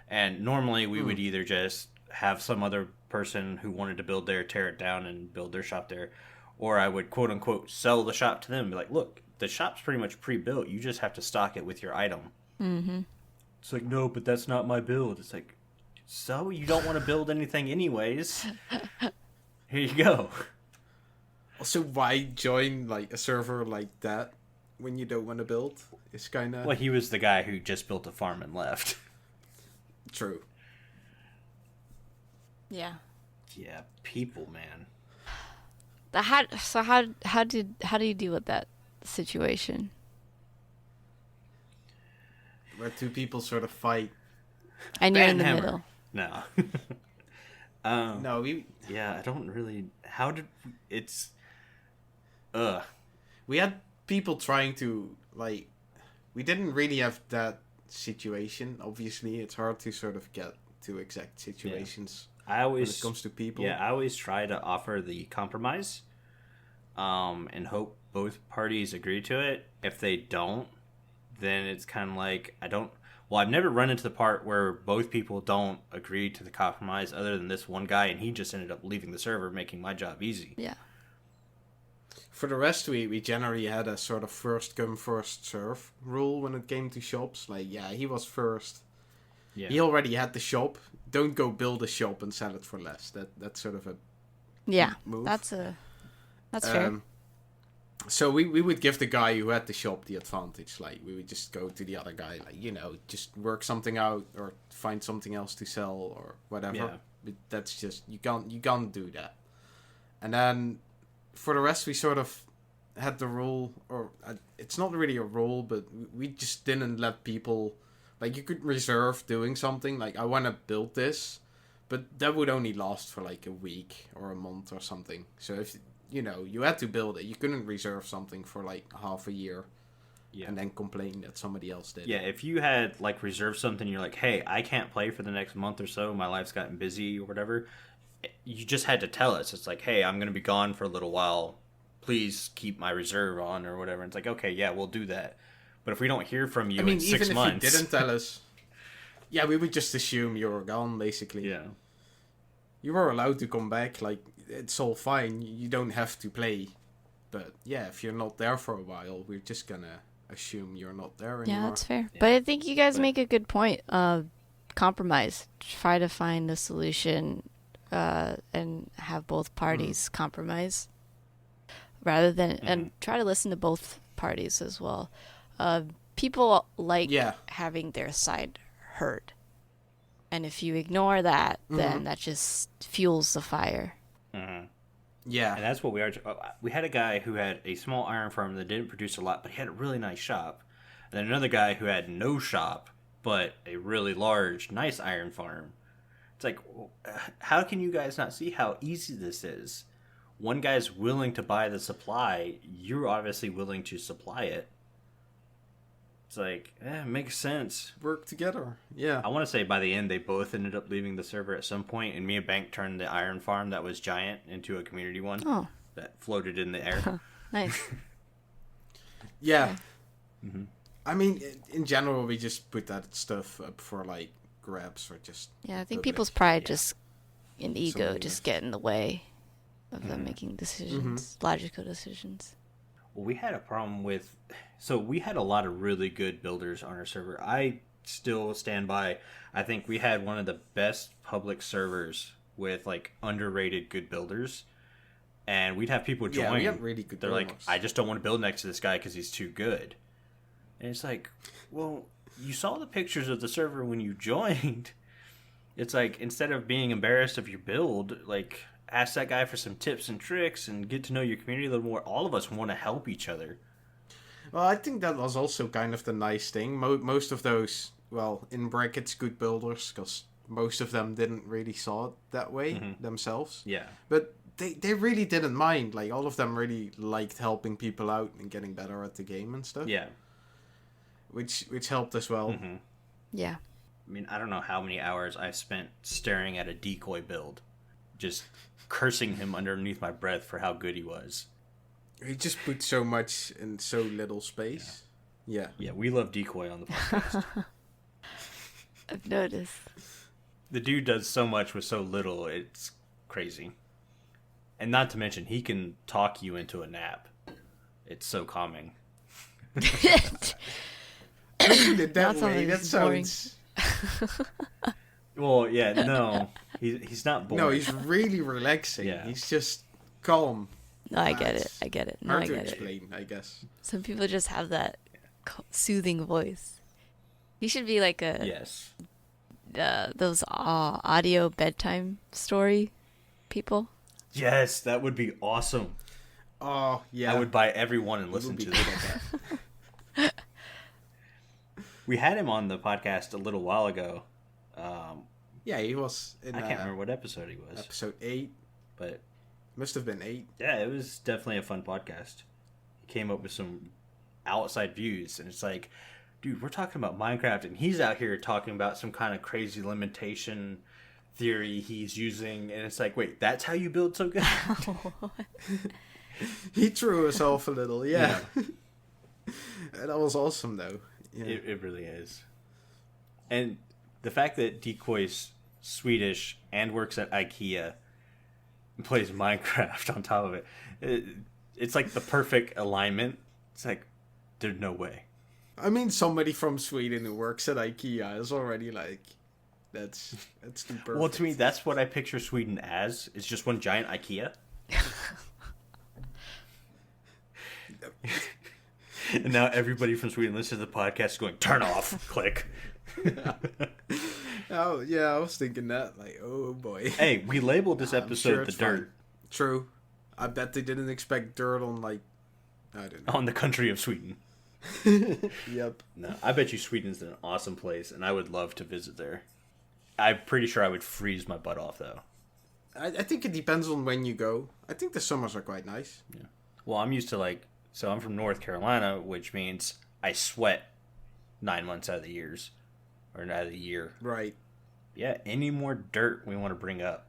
Speaker 1: And normally we would either just have some other person who wanted to build there tear it down and build their shop there, or I would quote unquote sell the shop to them. Be like, look, the shop's pretty much pre-built. You just have to stock it with your item. Mm-hmm. It's like, no, but that's not my build. It's like, so you don't want to build anything anyways. Here you go.
Speaker 2: Also, why join like a server like that when you don't want to build? It's kind of...
Speaker 1: Well, he was the guy who just built a farm and left.
Speaker 2: True.
Speaker 4: Yeah.
Speaker 1: Yeah, people, man.
Speaker 4: How do you deal with that situation?
Speaker 2: Where two people sort of fight.
Speaker 4: And you're in the
Speaker 1: Hammer.
Speaker 4: middle.
Speaker 1: No.
Speaker 2: No, we
Speaker 1: Yeah, I don't really. How did it's?
Speaker 2: we had people trying to like. We didn't really have that situation. Obviously, it's hard to sort of get to exact situations
Speaker 1: I always
Speaker 2: when it comes to people.
Speaker 1: Yeah, I always try to offer the compromise, and hope both parties agree to it. If they don't, then it's kind of like I don't. Well, I've never run into the part where both people don't agree to the compromise, other than this one guy, and he just ended up leaving the server, making my job easy.
Speaker 4: Yeah.
Speaker 2: For the rest, we generally had a sort of first come first serve rule when it came to shops. Like, yeah, he was first.
Speaker 1: Yeah.
Speaker 2: He already had the shop. Don't go build a shop and sell it for less. That's sort of a
Speaker 4: Yeah.
Speaker 2: move.
Speaker 4: That's fair.
Speaker 2: So we would give the guy who had the shop the advantage. Like, we would just go to the other guy, like, just work something out or find something else to sell or whatever.
Speaker 1: Yeah.
Speaker 2: But that's just you can't do that. And then for the rest, we sort of had the rule, or it's not really a rule, but we just didn't let people. Like, you could reserve doing something. Like, I want to build this, but that would only last for like a week or a month or something. So if you had to build it, you couldn't reserve something for like half a year, and then complain that somebody else did.
Speaker 1: Yeah, if you had like reserved something, you're like, hey, I can't play for the next month or so. My life's gotten busy or whatever. You just had to tell us. It's like, hey, I'm going to be gone for a little while. Please keep my reserve on or whatever. And it's like, okay, yeah, we'll do that. But if we don't hear from you in 6
Speaker 2: even
Speaker 1: months,
Speaker 2: if you didn't tell us, yeah, we would just assume you were gone. Basically,
Speaker 1: yeah,
Speaker 2: you were allowed to come back. Like, it's all fine. You don't have to play. But yeah, if you're not there for a while, we're just gonna assume you're not there anymore.
Speaker 4: Yeah, that's fair. But I think you guys make a good point. Compromise. Try to find a solution, and have both parties compromise, rather than and try to listen to both parties as well. People like having their side heard, and if you ignore that, then that just fuels the fire.
Speaker 2: Yeah,
Speaker 1: and that's what we are. We had a guy who had a small iron farm that didn't produce a lot, but he had a really nice shop. And then another guy who had no shop, but a really large, nice iron farm. It's like, how can you guys not see how easy this is? One guy's willing to buy the supply. You're obviously willing to supply it. It's like, it makes sense.
Speaker 2: work together. Yeah.
Speaker 1: I want to say by the end, they both ended up leaving the server at some point, and me and Bank turned the iron farm that was giant into a community one that floated in the air.
Speaker 4: Nice.
Speaker 2: Yeah. I mean, in general, we just put that stuff up for like grabs or just.
Speaker 4: Yeah, I think
Speaker 2: public.
Speaker 4: people's pride just and ego
Speaker 2: Somebody
Speaker 4: just get in the way of them making decisions, logical decisions.
Speaker 1: Well, we had a problem with... So we had a lot of really good builders on our server. I still stand by... I think we had one of the best public servers with, like, underrated good builders. And we'd have people join.
Speaker 2: Yeah, we have really good
Speaker 1: They're
Speaker 2: builders.
Speaker 1: like, I just don't want to build next to this guy because he's too good. And it's like, well, you saw the pictures of the server when you joined. It's like, instead of being embarrassed of your build, like... ask that guy for some tips and tricks and get to know your community a little more. All of us want to help each other.
Speaker 2: Well, I think that was also kind of the nice thing. Most of those, well, in brackets, good builders, because most of them didn't really saw it that way themselves.
Speaker 1: Yeah.
Speaker 2: But they really didn't mind. Like, all of them really liked helping people out and getting better at the game and stuff.
Speaker 1: Yeah.
Speaker 2: Which helped as well.
Speaker 4: Yeah.
Speaker 1: I mean, I don't know how many hours I spent staring at a decoy build. Just cursing him underneath my breath for how good he was.
Speaker 2: He just put so much in so little space. Yeah.
Speaker 1: Yeah, we love decoy on the podcast.
Speaker 4: I've noticed.
Speaker 1: The dude does so much with so little, it's crazy. And not to mention, he can talk you into a nap. It's so calming.
Speaker 2: That way, that
Speaker 4: boring.
Speaker 2: sounds...
Speaker 1: Well, yeah, no. He's not boring.
Speaker 2: No, he's really relaxing.
Speaker 1: Yeah.
Speaker 2: He's just calm.
Speaker 4: No, I get it. I get it. No,
Speaker 2: Hard
Speaker 4: I
Speaker 2: to
Speaker 4: get it.
Speaker 2: explain, I guess.
Speaker 4: Some people just have that soothing voice. You should be like a
Speaker 1: Yes.
Speaker 4: those audio bedtime story people.
Speaker 1: Yes, that would be awesome.
Speaker 2: Oh, yeah.
Speaker 1: I would buy every one and listen to it. We had him on the podcast a little while ago.
Speaker 2: Yeah, he was in...
Speaker 1: I can't remember what episode he was.
Speaker 2: Episode 8.
Speaker 1: But...
Speaker 2: Must have been 8.
Speaker 1: Yeah, it was definitely a fun podcast. He came up with some outside views, and it's like, dude, we're talking about Minecraft, and he's out here talking about some kind of crazy limitation theory he's using, and it's like, wait, that's how you build so good?
Speaker 2: He threw us off a little, yeah. That was awesome, though. Yeah.
Speaker 1: It really is. And the fact that Decoy's Swedish and works at IKEA and plays Minecraft on top of it, it's like the perfect alignment. It's like, there's no way.
Speaker 2: I mean, somebody from Sweden who works at IKEA is already like, that's too perfect.
Speaker 1: Well, to me, that's what I picture Sweden as. It's just one giant IKEA. And now everybody from Sweden listens to the podcast going, turn off, click.
Speaker 2: Oh, yeah, I was thinking that. Like, oh boy.
Speaker 1: Hey, we labeled this episode
Speaker 2: sure
Speaker 1: The
Speaker 2: it's
Speaker 1: Dirt.
Speaker 2: fine. True. I bet they didn't expect dirt on, like, I don't know.
Speaker 1: On the country of Sweden.
Speaker 2: Yep.
Speaker 1: No, I bet you Sweden's an awesome place, and I would love to visit there. I'm pretty sure I would freeze my butt off, though.
Speaker 2: I think it depends on when you go. I think the summers are quite nice.
Speaker 1: Yeah. Well, I'm used to, like, so I'm from North Carolina, which means I sweat 9 months out of the years. Or out of the year.
Speaker 2: Right.
Speaker 1: Yeah, any more dirt we want to bring up.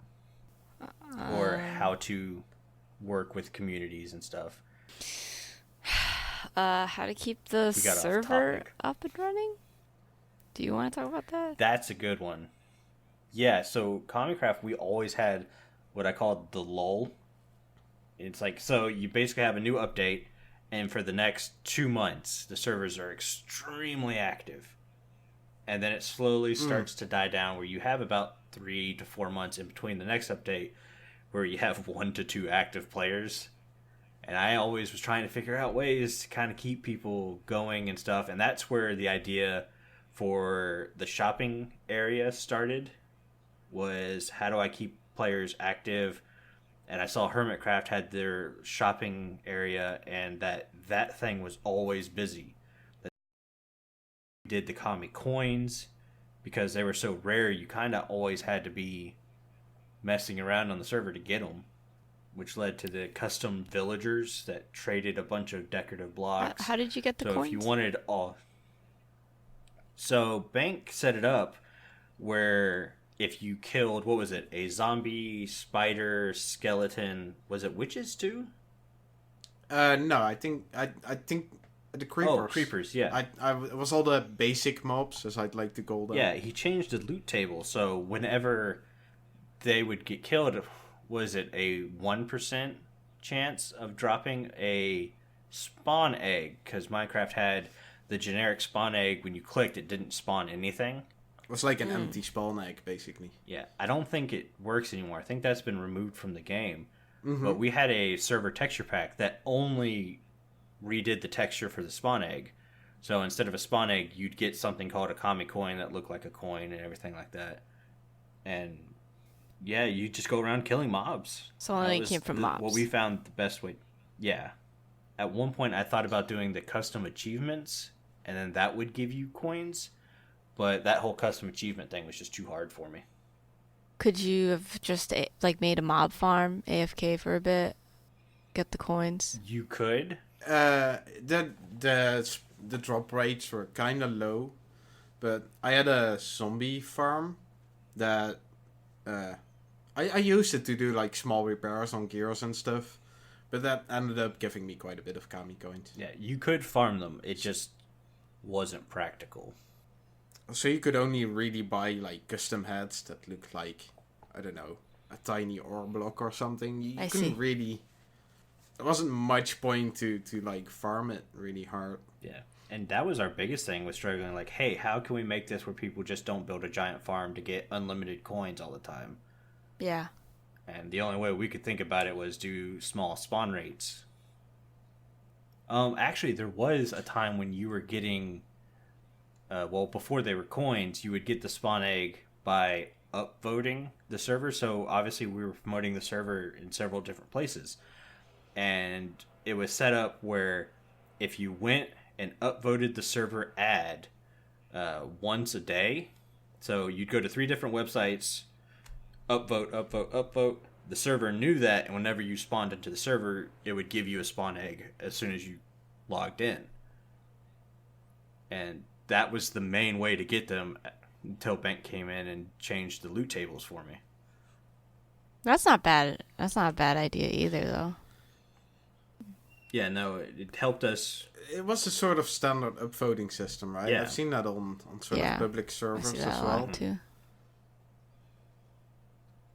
Speaker 1: Or how to work with communities and stuff.
Speaker 4: How to keep the
Speaker 1: We got off
Speaker 4: server
Speaker 1: topic.
Speaker 4: up and running? Do you want to talk about that?
Speaker 1: That's a good one. Yeah, so Comicraft, we always had what I call the lull. It's like, so you basically have a new update, and for the next 2 months, the servers are extremely active. And then it slowly starts to die down, where you have about 3 to 4 months in between the next update, where you have 1 to 2 active players. And I always was trying to figure out ways to kind of keep people going and stuff. And that's where the idea for the shopping area started, was how do I keep players active? And I saw Hermitcraft had their shopping area, and that thing was always busy. Did the Kami coins, because they were so rare, you kind of always had to be messing around on the server to get them, which led to the custom villagers that traded a bunch of decorative blocks.
Speaker 4: How did you get the
Speaker 1: So
Speaker 4: coins?
Speaker 1: if you wanted all... So Bank set it up where if you killed, what was it, a zombie, spider, skeleton, was it witches too?
Speaker 2: No, I think the creepers.
Speaker 1: Oh, creepers, yeah.
Speaker 2: It was all the basic mobs, as I'd like to call them.
Speaker 1: Yeah, he changed the loot table, so whenever they would get killed, was it a 1% chance of dropping a spawn egg? Because Minecraft had the generic spawn egg, when you clicked, it didn't spawn anything.
Speaker 2: It was like an empty spawn egg, basically.
Speaker 1: Yeah, I don't think it works anymore. I think that's been removed from the game.
Speaker 2: Mm-hmm.
Speaker 1: But we had a server texture pack that only redid the texture for the spawn egg. So instead of a spawn egg, you'd get something called a Kami coin that looked like a coin and everything like that. And yeah, you just go around killing mobs.
Speaker 4: So only
Speaker 1: That
Speaker 4: came
Speaker 1: was
Speaker 4: from mobs.
Speaker 1: What we found the best way. Yeah. At one point, I thought about doing the custom achievements, and then that would give you coins. But that whole custom achievement thing was just too hard for me.
Speaker 4: Could you have just like made a mob farm AFK for a bit, get the coins?
Speaker 1: You could.
Speaker 2: The drop rates were kind of low, but I had a zombie farm that I used it to do like small repairs on gears and stuff, but that ended up giving me quite a bit of Kami coins.
Speaker 1: Yeah, you could farm them. It just wasn't practical.
Speaker 2: So you could only really buy like custom heads that looked like, I don't know, a tiny ore block or something. You
Speaker 4: I
Speaker 2: couldn't
Speaker 4: see.
Speaker 2: really. There wasn't much point to like farm it really hard.
Speaker 1: Yeah. And that was our biggest thing, was struggling like, hey, how can we make this where people just don't build a giant farm to get unlimited coins all the time?
Speaker 4: Yeah.
Speaker 1: And the only way we could think about it was do small spawn rates. Actually, there was a time when you were getting, before they were coins, you would get the spawn egg by upvoting the server. So obviously we were promoting the server in several different places. And it was set up where if you went and upvoted the server ad once a day, so you'd go to 3 different websites, upvote. The server knew that, and whenever you spawned into the server, it would give you a spawn egg as soon as you logged in. And that was the main way to get them until Bank came in and changed the loot tables for me.
Speaker 4: That's not bad. That's not a bad idea either, though.
Speaker 1: Yeah, no, it helped us.
Speaker 2: It was a sort of standard upvoting system, right?
Speaker 1: Yeah.
Speaker 2: I've seen that on sort of public
Speaker 4: I
Speaker 2: servers
Speaker 4: see
Speaker 2: as
Speaker 4: that a
Speaker 2: well.
Speaker 4: lot too.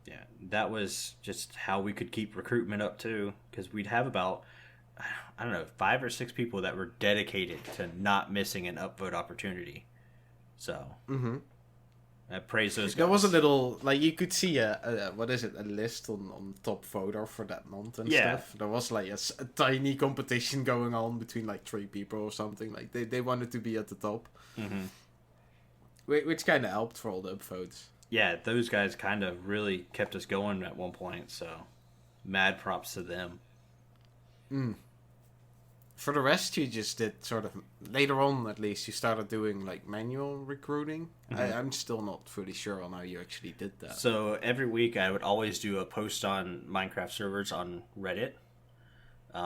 Speaker 1: Yeah, that was just how we could keep recruitment up too, because we'd have about, I don't know, 5 or 6 people that were dedicated to not missing an upvote opportunity. So, I praise those guys.
Speaker 2: There was a little, like, you could see a list on top voter for that month and stuff. There was like a tiny competition going on between like 3 people or something. Like they wanted to be at the top, which kind of helped for all the upvotes.
Speaker 1: Yeah, those guys kind of really kept us going at one point. So, mad props to them.
Speaker 2: For the rest, you just did sort of, later on at least, you started doing like manual recruiting. I'm still not fully sure on how you actually did that.
Speaker 1: So every week I would always do a post on Minecraft servers on Reddit,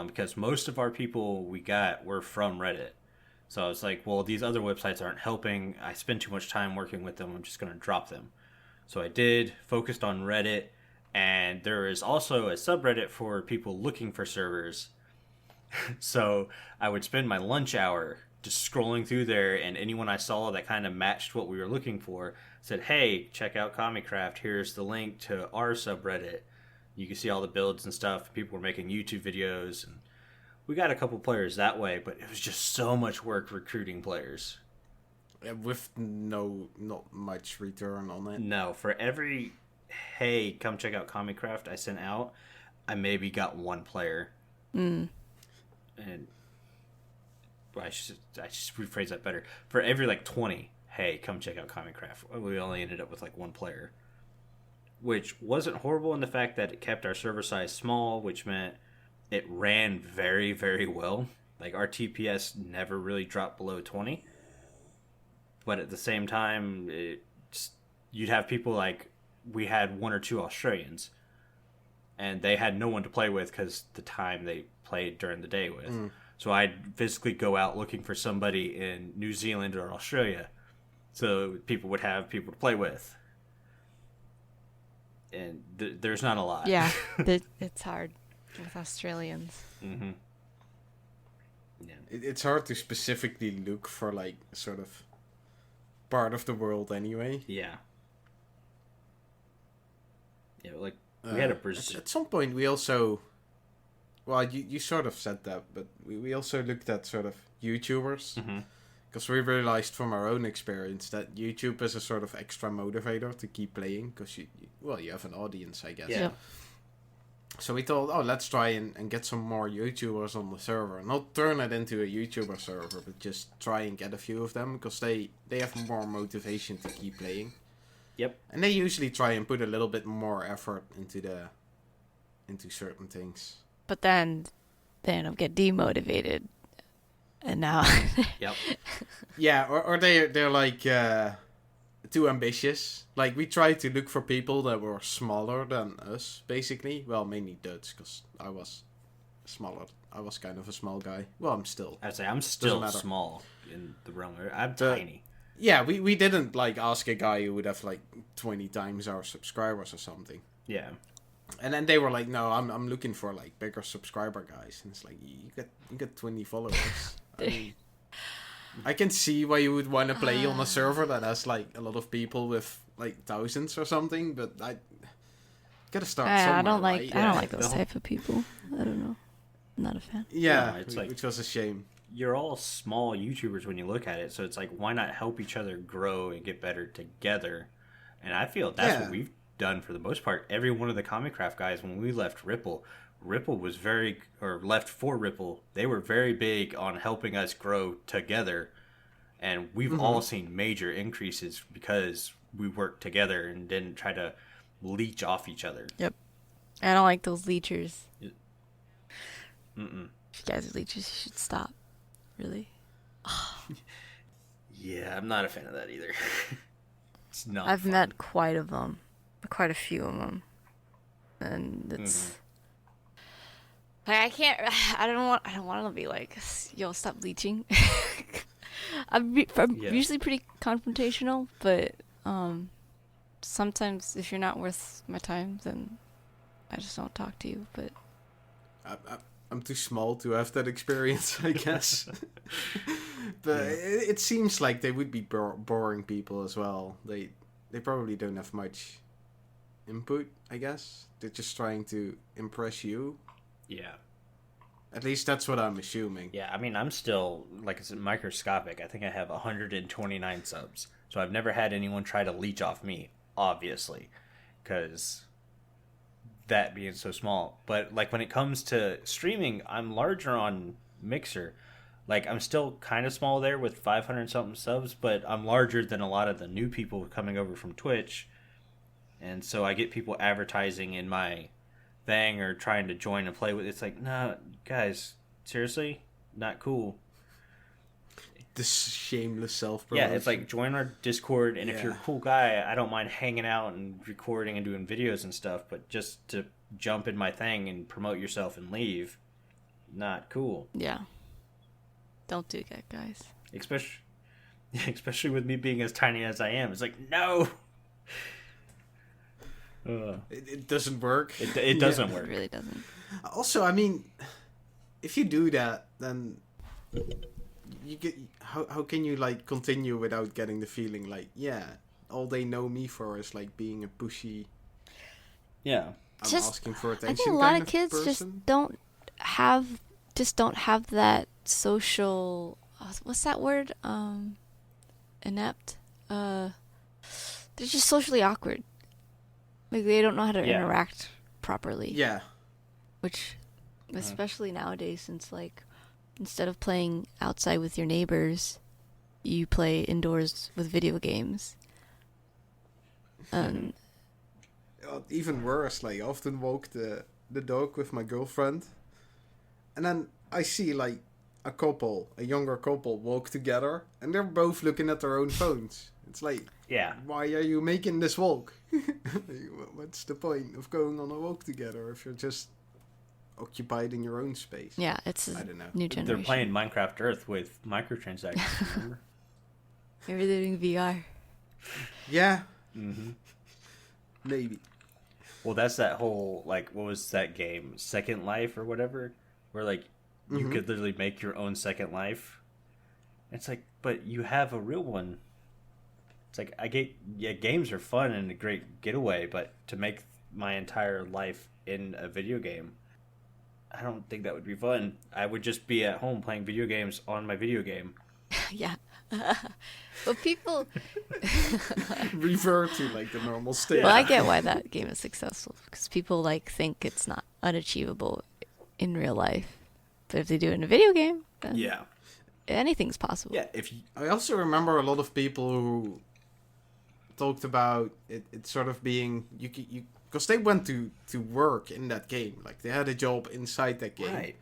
Speaker 1: because most of our people we got were from Reddit. So I was like, well, these other websites aren't helping. I spend too much time working with them. I'm just going to drop them. So I did, focused on Reddit, and there is also a subreddit for people looking for servers. So I would spend my lunch hour just scrolling through there, and anyone I saw that kind of matched what we were looking for said, hey, check out Commicraft. Here's the link to our subreddit. You can see all the builds and stuff. People were making YouTube videos, and we got a couple players that way, but it was just so much work recruiting players.
Speaker 2: With not much return on it.
Speaker 1: No, for every, hey, come check out Commicraft I sent out, I maybe got 1 player. And I should rephrase that better. For every like 20, hey, come check out Commicraft, we only ended up with like 1 player, which wasn't horrible in the fact that it kept our server size small, which meant it ran very, very well. Like our TPS never really dropped below 20, but at the same time, you'd have people like, we had 1 or 2 Australians, and they had no one to play with because the time they played during the day with. So I'd physically go out looking for somebody in New Zealand or Australia, so people would have people to play with. And there's not a lot.
Speaker 4: Yeah, it's hard with Australians.
Speaker 1: Yeah.
Speaker 2: It's hard to specifically look for like sort of part of the world anyway.
Speaker 1: Yeah. Yeah, like we had a Brazil.
Speaker 2: At some point we also, well, you sort of said that, but we also looked at sort of YouTubers, because we realized from our own experience that YouTube is a sort of extra motivator to keep playing, because you have an audience, I guess.
Speaker 1: Yeah.
Speaker 2: So we thought, let's try and get some more YouTubers on the server. Not turn it into a YouTuber server, but just try and get a few of them, because they have more motivation to keep playing.
Speaker 1: Yep.
Speaker 2: And they usually try and put a little bit more effort into certain things.
Speaker 4: But then they end up get demotivated, and now.
Speaker 1: Yep.
Speaker 2: Yeah, or they're like too ambitious. Like, we tried to look for people that were smaller than us, basically. Well, mainly Dutch, because I was smaller. I was kind of a small guy. Well, I'm still.
Speaker 1: I'd say I'm still small in the realm. I'm tiny.
Speaker 2: Yeah, we didn't like ask a guy who would have like 20 times our subscribers or something.
Speaker 1: Yeah.
Speaker 2: And then they were like, "No, I'm looking for like bigger subscriber guys." And it's like, you got 20 followers. I mean, I can see why you would want to play on a server that has like a lot of people with like thousands or something, but I gotta start somewhere.
Speaker 4: I don't like
Speaker 2: right?
Speaker 4: I don't like those type of people. I don't know. I'm not a fan.
Speaker 2: Yeah,
Speaker 1: No, it's like,
Speaker 2: which was a shame.
Speaker 1: You're all small YouTubers when you look at it, so it's like, why not help each other grow and get better together? And I feel that's what we've done for the most part. Every one of the Commicraft guys, when we left Ripple was left for Ripple, they were very big on helping us grow together, and we've all seen major increases because we worked together and didn't try to leech off each other.
Speaker 4: Yep. I don't like those leechers.
Speaker 1: Mm-mm.
Speaker 4: If you guys are leechers, you should stop. Really?
Speaker 1: Yeah, I'm not a fan of that either. It's not.
Speaker 4: I've
Speaker 1: fun.
Speaker 4: met quite a few of them, and it's like I don't want to be like, yo, stop leeching. I'm usually pretty confrontational, but sometimes if you're not worth my time, then I just don't talk to you. But
Speaker 2: I'm too small to have that experience, I guess. But it seems like they would be boring people as well. They probably don't have much input, I guess. They're just trying to impress you.
Speaker 1: Yeah.
Speaker 2: At least that's what I'm assuming.
Speaker 1: Yeah, I mean, I'm still, like I said, microscopic. I think I have 129 subs. So I've never had anyone try to leech off me, obviously. Because that being so small. But, like, when it comes to streaming, I'm larger on Mixer. Like, I'm still kind of small there with 500-something subs, but I'm larger than a lot of the new people coming over from Twitch. And so I get people advertising in my thing or trying to join and play with. It's like, nah, guys, seriously? Not cool.
Speaker 2: This shameless self-promotion.
Speaker 1: Yeah, it's like, join our Discord, and if you're a cool guy, I don't mind hanging out and recording and doing videos and stuff, but just to jump in my thing and promote yourself and leave, not cool.
Speaker 4: yeah, don't do that, guys.
Speaker 1: Especially with me being as tiny as I am. It's like, no!
Speaker 2: It doesn't work.
Speaker 1: It doesn't work.
Speaker 4: It really doesn't.
Speaker 2: Also, I mean, if you do that, then you get how can you like continue without getting the feeling like, yeah, all they know me for is like being a pushy.
Speaker 1: Yeah,
Speaker 2: I'm asking for attention.
Speaker 4: I think a lot
Speaker 2: kind
Speaker 4: of kids
Speaker 2: person.
Speaker 4: just don't have that social. What's that word? Inept. They're just socially awkward. Like, they don't know how to interact properly.
Speaker 2: Yeah.
Speaker 4: Which, especially nowadays, since, like, instead of playing outside with your neighbors, you play indoors with video games.
Speaker 2: Even worse, like, I often walk the dog with my girlfriend, and then I see, like, a younger couple, walk together, and they're both looking at their own phones. It's like, why are you making this walk? What's the point of going on a walk together if you're just occupied in your own space?
Speaker 4: Yeah, it's
Speaker 2: I don't know.
Speaker 4: New generation.
Speaker 1: They're playing Minecraft Earth with microtransactions, remember?
Speaker 4: Maybe they're doing VR.
Speaker 2: Yeah.
Speaker 1: Mm-hmm.
Speaker 2: Maybe.
Speaker 1: Well, that's that whole, like, what was that game? Second Life or whatever? Where, like, you could literally make your own Second Life. It's like, but you have a real one. It's like, games are fun and a great getaway, but to make my entire life in a video game, I don't think that would be fun. I would just be at home playing video games on my video game.
Speaker 4: Yeah. But people...
Speaker 2: Revert to, like, the normal state.
Speaker 4: Well, I get why that game is successful, because people, like, think it's not unachievable in real life. But if they do it in a video game, then anything's possible.
Speaker 1: Yeah,
Speaker 2: I also remember a lot of people who talked about it sort of being you because they went to work in that game, like they had a job inside that game,
Speaker 1: right.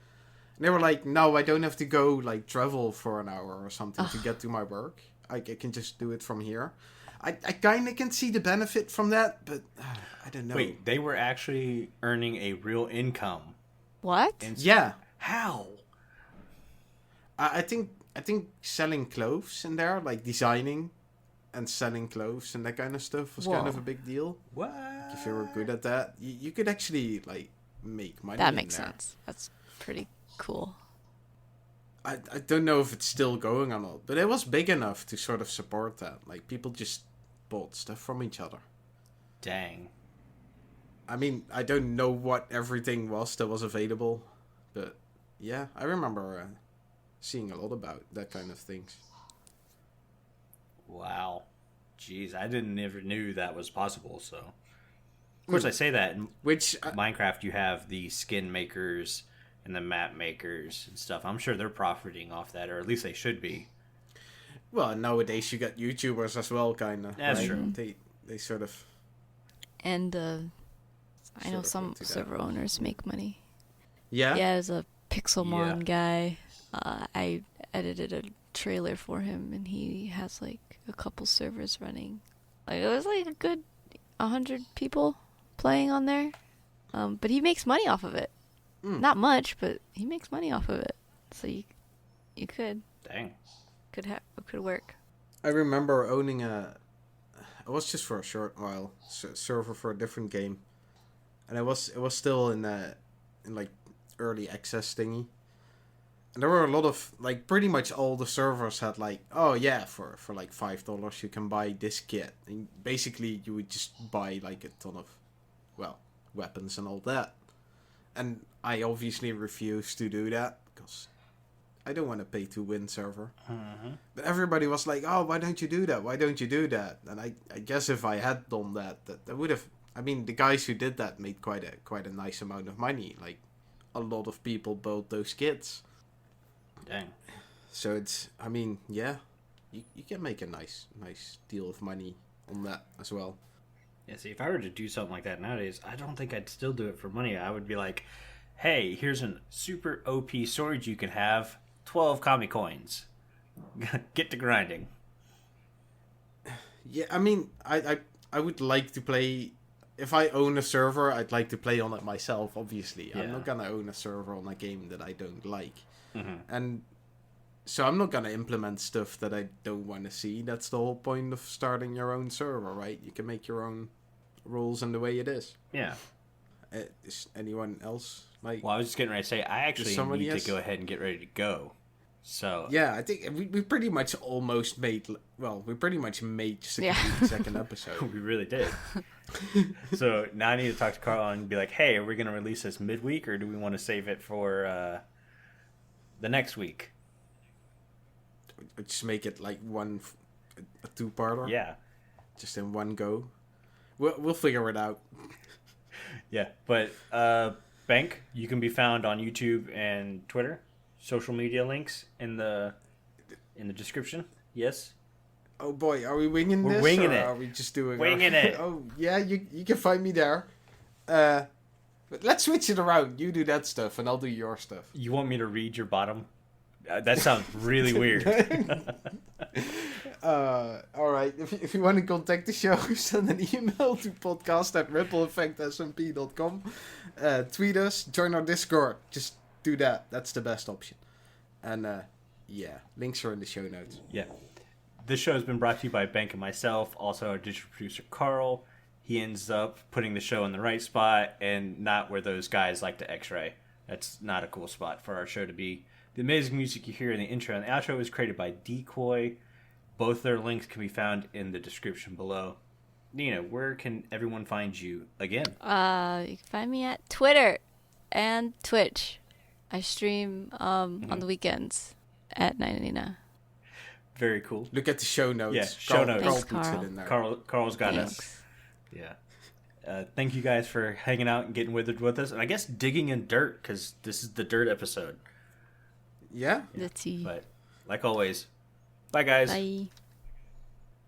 Speaker 2: And they were like, no, I don't have to go like travel for an hour or something to get to my work. I can just do it from here. I kind of can see the benefit from that, but I don't know.
Speaker 1: Wait, they were actually earning a real income.
Speaker 4: What?
Speaker 2: Yeah.
Speaker 1: How?
Speaker 2: I think selling clothes in there, like designing and selling clothes and that kind of stuff was kind of a big deal.
Speaker 1: What?
Speaker 2: If you were good at that, you could actually like make money.
Speaker 4: That makes sense. That's pretty cool.
Speaker 2: I don't know if it's still going or not, but it was big enough to sort of support that. Like, people just bought stuff from each other.
Speaker 1: Dang.
Speaker 2: I mean, I don't know what everything was that was available, but yeah, I remember seeing a lot about that kind of things.
Speaker 1: Wow. Jeez, I never knew that was possible, so... Of course, I say that in Minecraft, you have the skin makers and the map makers and stuff. I'm sure they're profiting off that, or at least they should be.
Speaker 2: Well, nowadays you got YouTubers as well, kind of.
Speaker 1: That's
Speaker 2: right?
Speaker 1: true.
Speaker 2: They sort of.
Speaker 4: And I know
Speaker 2: Sort of
Speaker 4: some
Speaker 2: into that.
Speaker 4: server owners make money.
Speaker 2: Yeah.
Speaker 4: Yeah, there's a Pixelmon guy. I edited a trailer for him, and he has like a couple servers running. Like it was like a good 100 people playing on there. But he makes money off of it. Not much, but he makes money off of it. So you could
Speaker 1: Dang.
Speaker 4: could work.
Speaker 2: I remember owning it was just for a short while, server for a different game, and it was still in like early access thingy, and there were a lot of like pretty much all the servers had like, oh yeah, for like $5 you can buy this kit, and basically you would just buy like a ton of, well, weapons and all that, and I obviously refused to do that because I don't want to pay to win server. But everybody was like, oh, why don't you do that? Why don't you do that? And I guess if I had done that would have... I mean, the guys who did that made quite a nice amount of money. Like, a lot of people bought those kits.
Speaker 1: Dang.
Speaker 2: So it's... I mean, yeah. You can make a nice deal of money on that as well.
Speaker 1: Yeah, see, if I were to do something like that nowadays, I don't think I'd still do it for money. I would be like, hey, here's a super OP sword you can have. 12 kami coins. Get to grinding.
Speaker 2: Yeah, I mean, I would like to play... If I own a server, I'd like to play on it myself, obviously.
Speaker 1: Yeah.
Speaker 2: I'm not gonna own a server on a game that I don't like. And so I'm not gonna implement stuff that I don't want to see. That's the whole point of starting your own server, right? You can make your own rules and the way it is.
Speaker 1: Yeah.
Speaker 2: Is anyone else like...
Speaker 1: Well, I was just getting ready to say, I actually
Speaker 2: somebody
Speaker 1: need
Speaker 2: else?
Speaker 1: to go ahead and get ready to go. So...
Speaker 2: Yeah, I think we pretty much almost made... Well, we pretty much made just a
Speaker 4: Yeah.
Speaker 2: complete second episode.
Speaker 1: We really did. So now I need to talk to Carl and be like, hey, are we going to release this midweek or do we want to save it for the next week?
Speaker 2: Just make it like a two-parter.
Speaker 1: Yeah.
Speaker 2: Just in one go. We'll figure it out.
Speaker 1: Yeah. But Bank, you can be found on YouTube and Twitter. Social media links in the description. Yes.
Speaker 2: Oh boy, are we winging
Speaker 1: We're
Speaker 2: this?
Speaker 1: winging
Speaker 2: or
Speaker 1: it.
Speaker 2: Are we just doing
Speaker 1: Winging it.
Speaker 2: Oh yeah, you can find me there. But let's switch it around. You do that stuff, and I'll do your stuff.
Speaker 1: You want me to read your bottom? That sounds really weird.
Speaker 2: All right. If you want to contact the show, send an email to podcast@rippleeffectsmp.com. Tweet us, join our Discord. Just do that. That's the best option. And yeah, links are in the show notes.
Speaker 1: Yeah. This show has been brought to you by Bank and myself, also our digital producer Carl. He ends up putting the show in the right spot and not where those guys like to x-ray. That's not a cool spot for our show to be. The amazing music you hear in the intro and the outro was created by Decoy. Both their links can be found in the description below. Nina, where can everyone find you again?
Speaker 4: You can find me at Twitter and Twitch. I stream on the weekends at NynahNina.
Speaker 1: Very cool.
Speaker 2: Look at the show notes.
Speaker 1: Yeah, show notes.
Speaker 2: Carl
Speaker 4: Thanks,
Speaker 2: puts
Speaker 4: Carl.
Speaker 2: it in there.
Speaker 1: Carl's got us.
Speaker 4: Thanks.
Speaker 1: Yeah. Thank you guys for hanging out and getting withered with us. And I guess digging in dirt, because this is the dirt episode.
Speaker 2: Yeah.
Speaker 4: The tea.
Speaker 1: But like always, bye guys.
Speaker 4: Bye.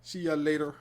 Speaker 2: See ya later.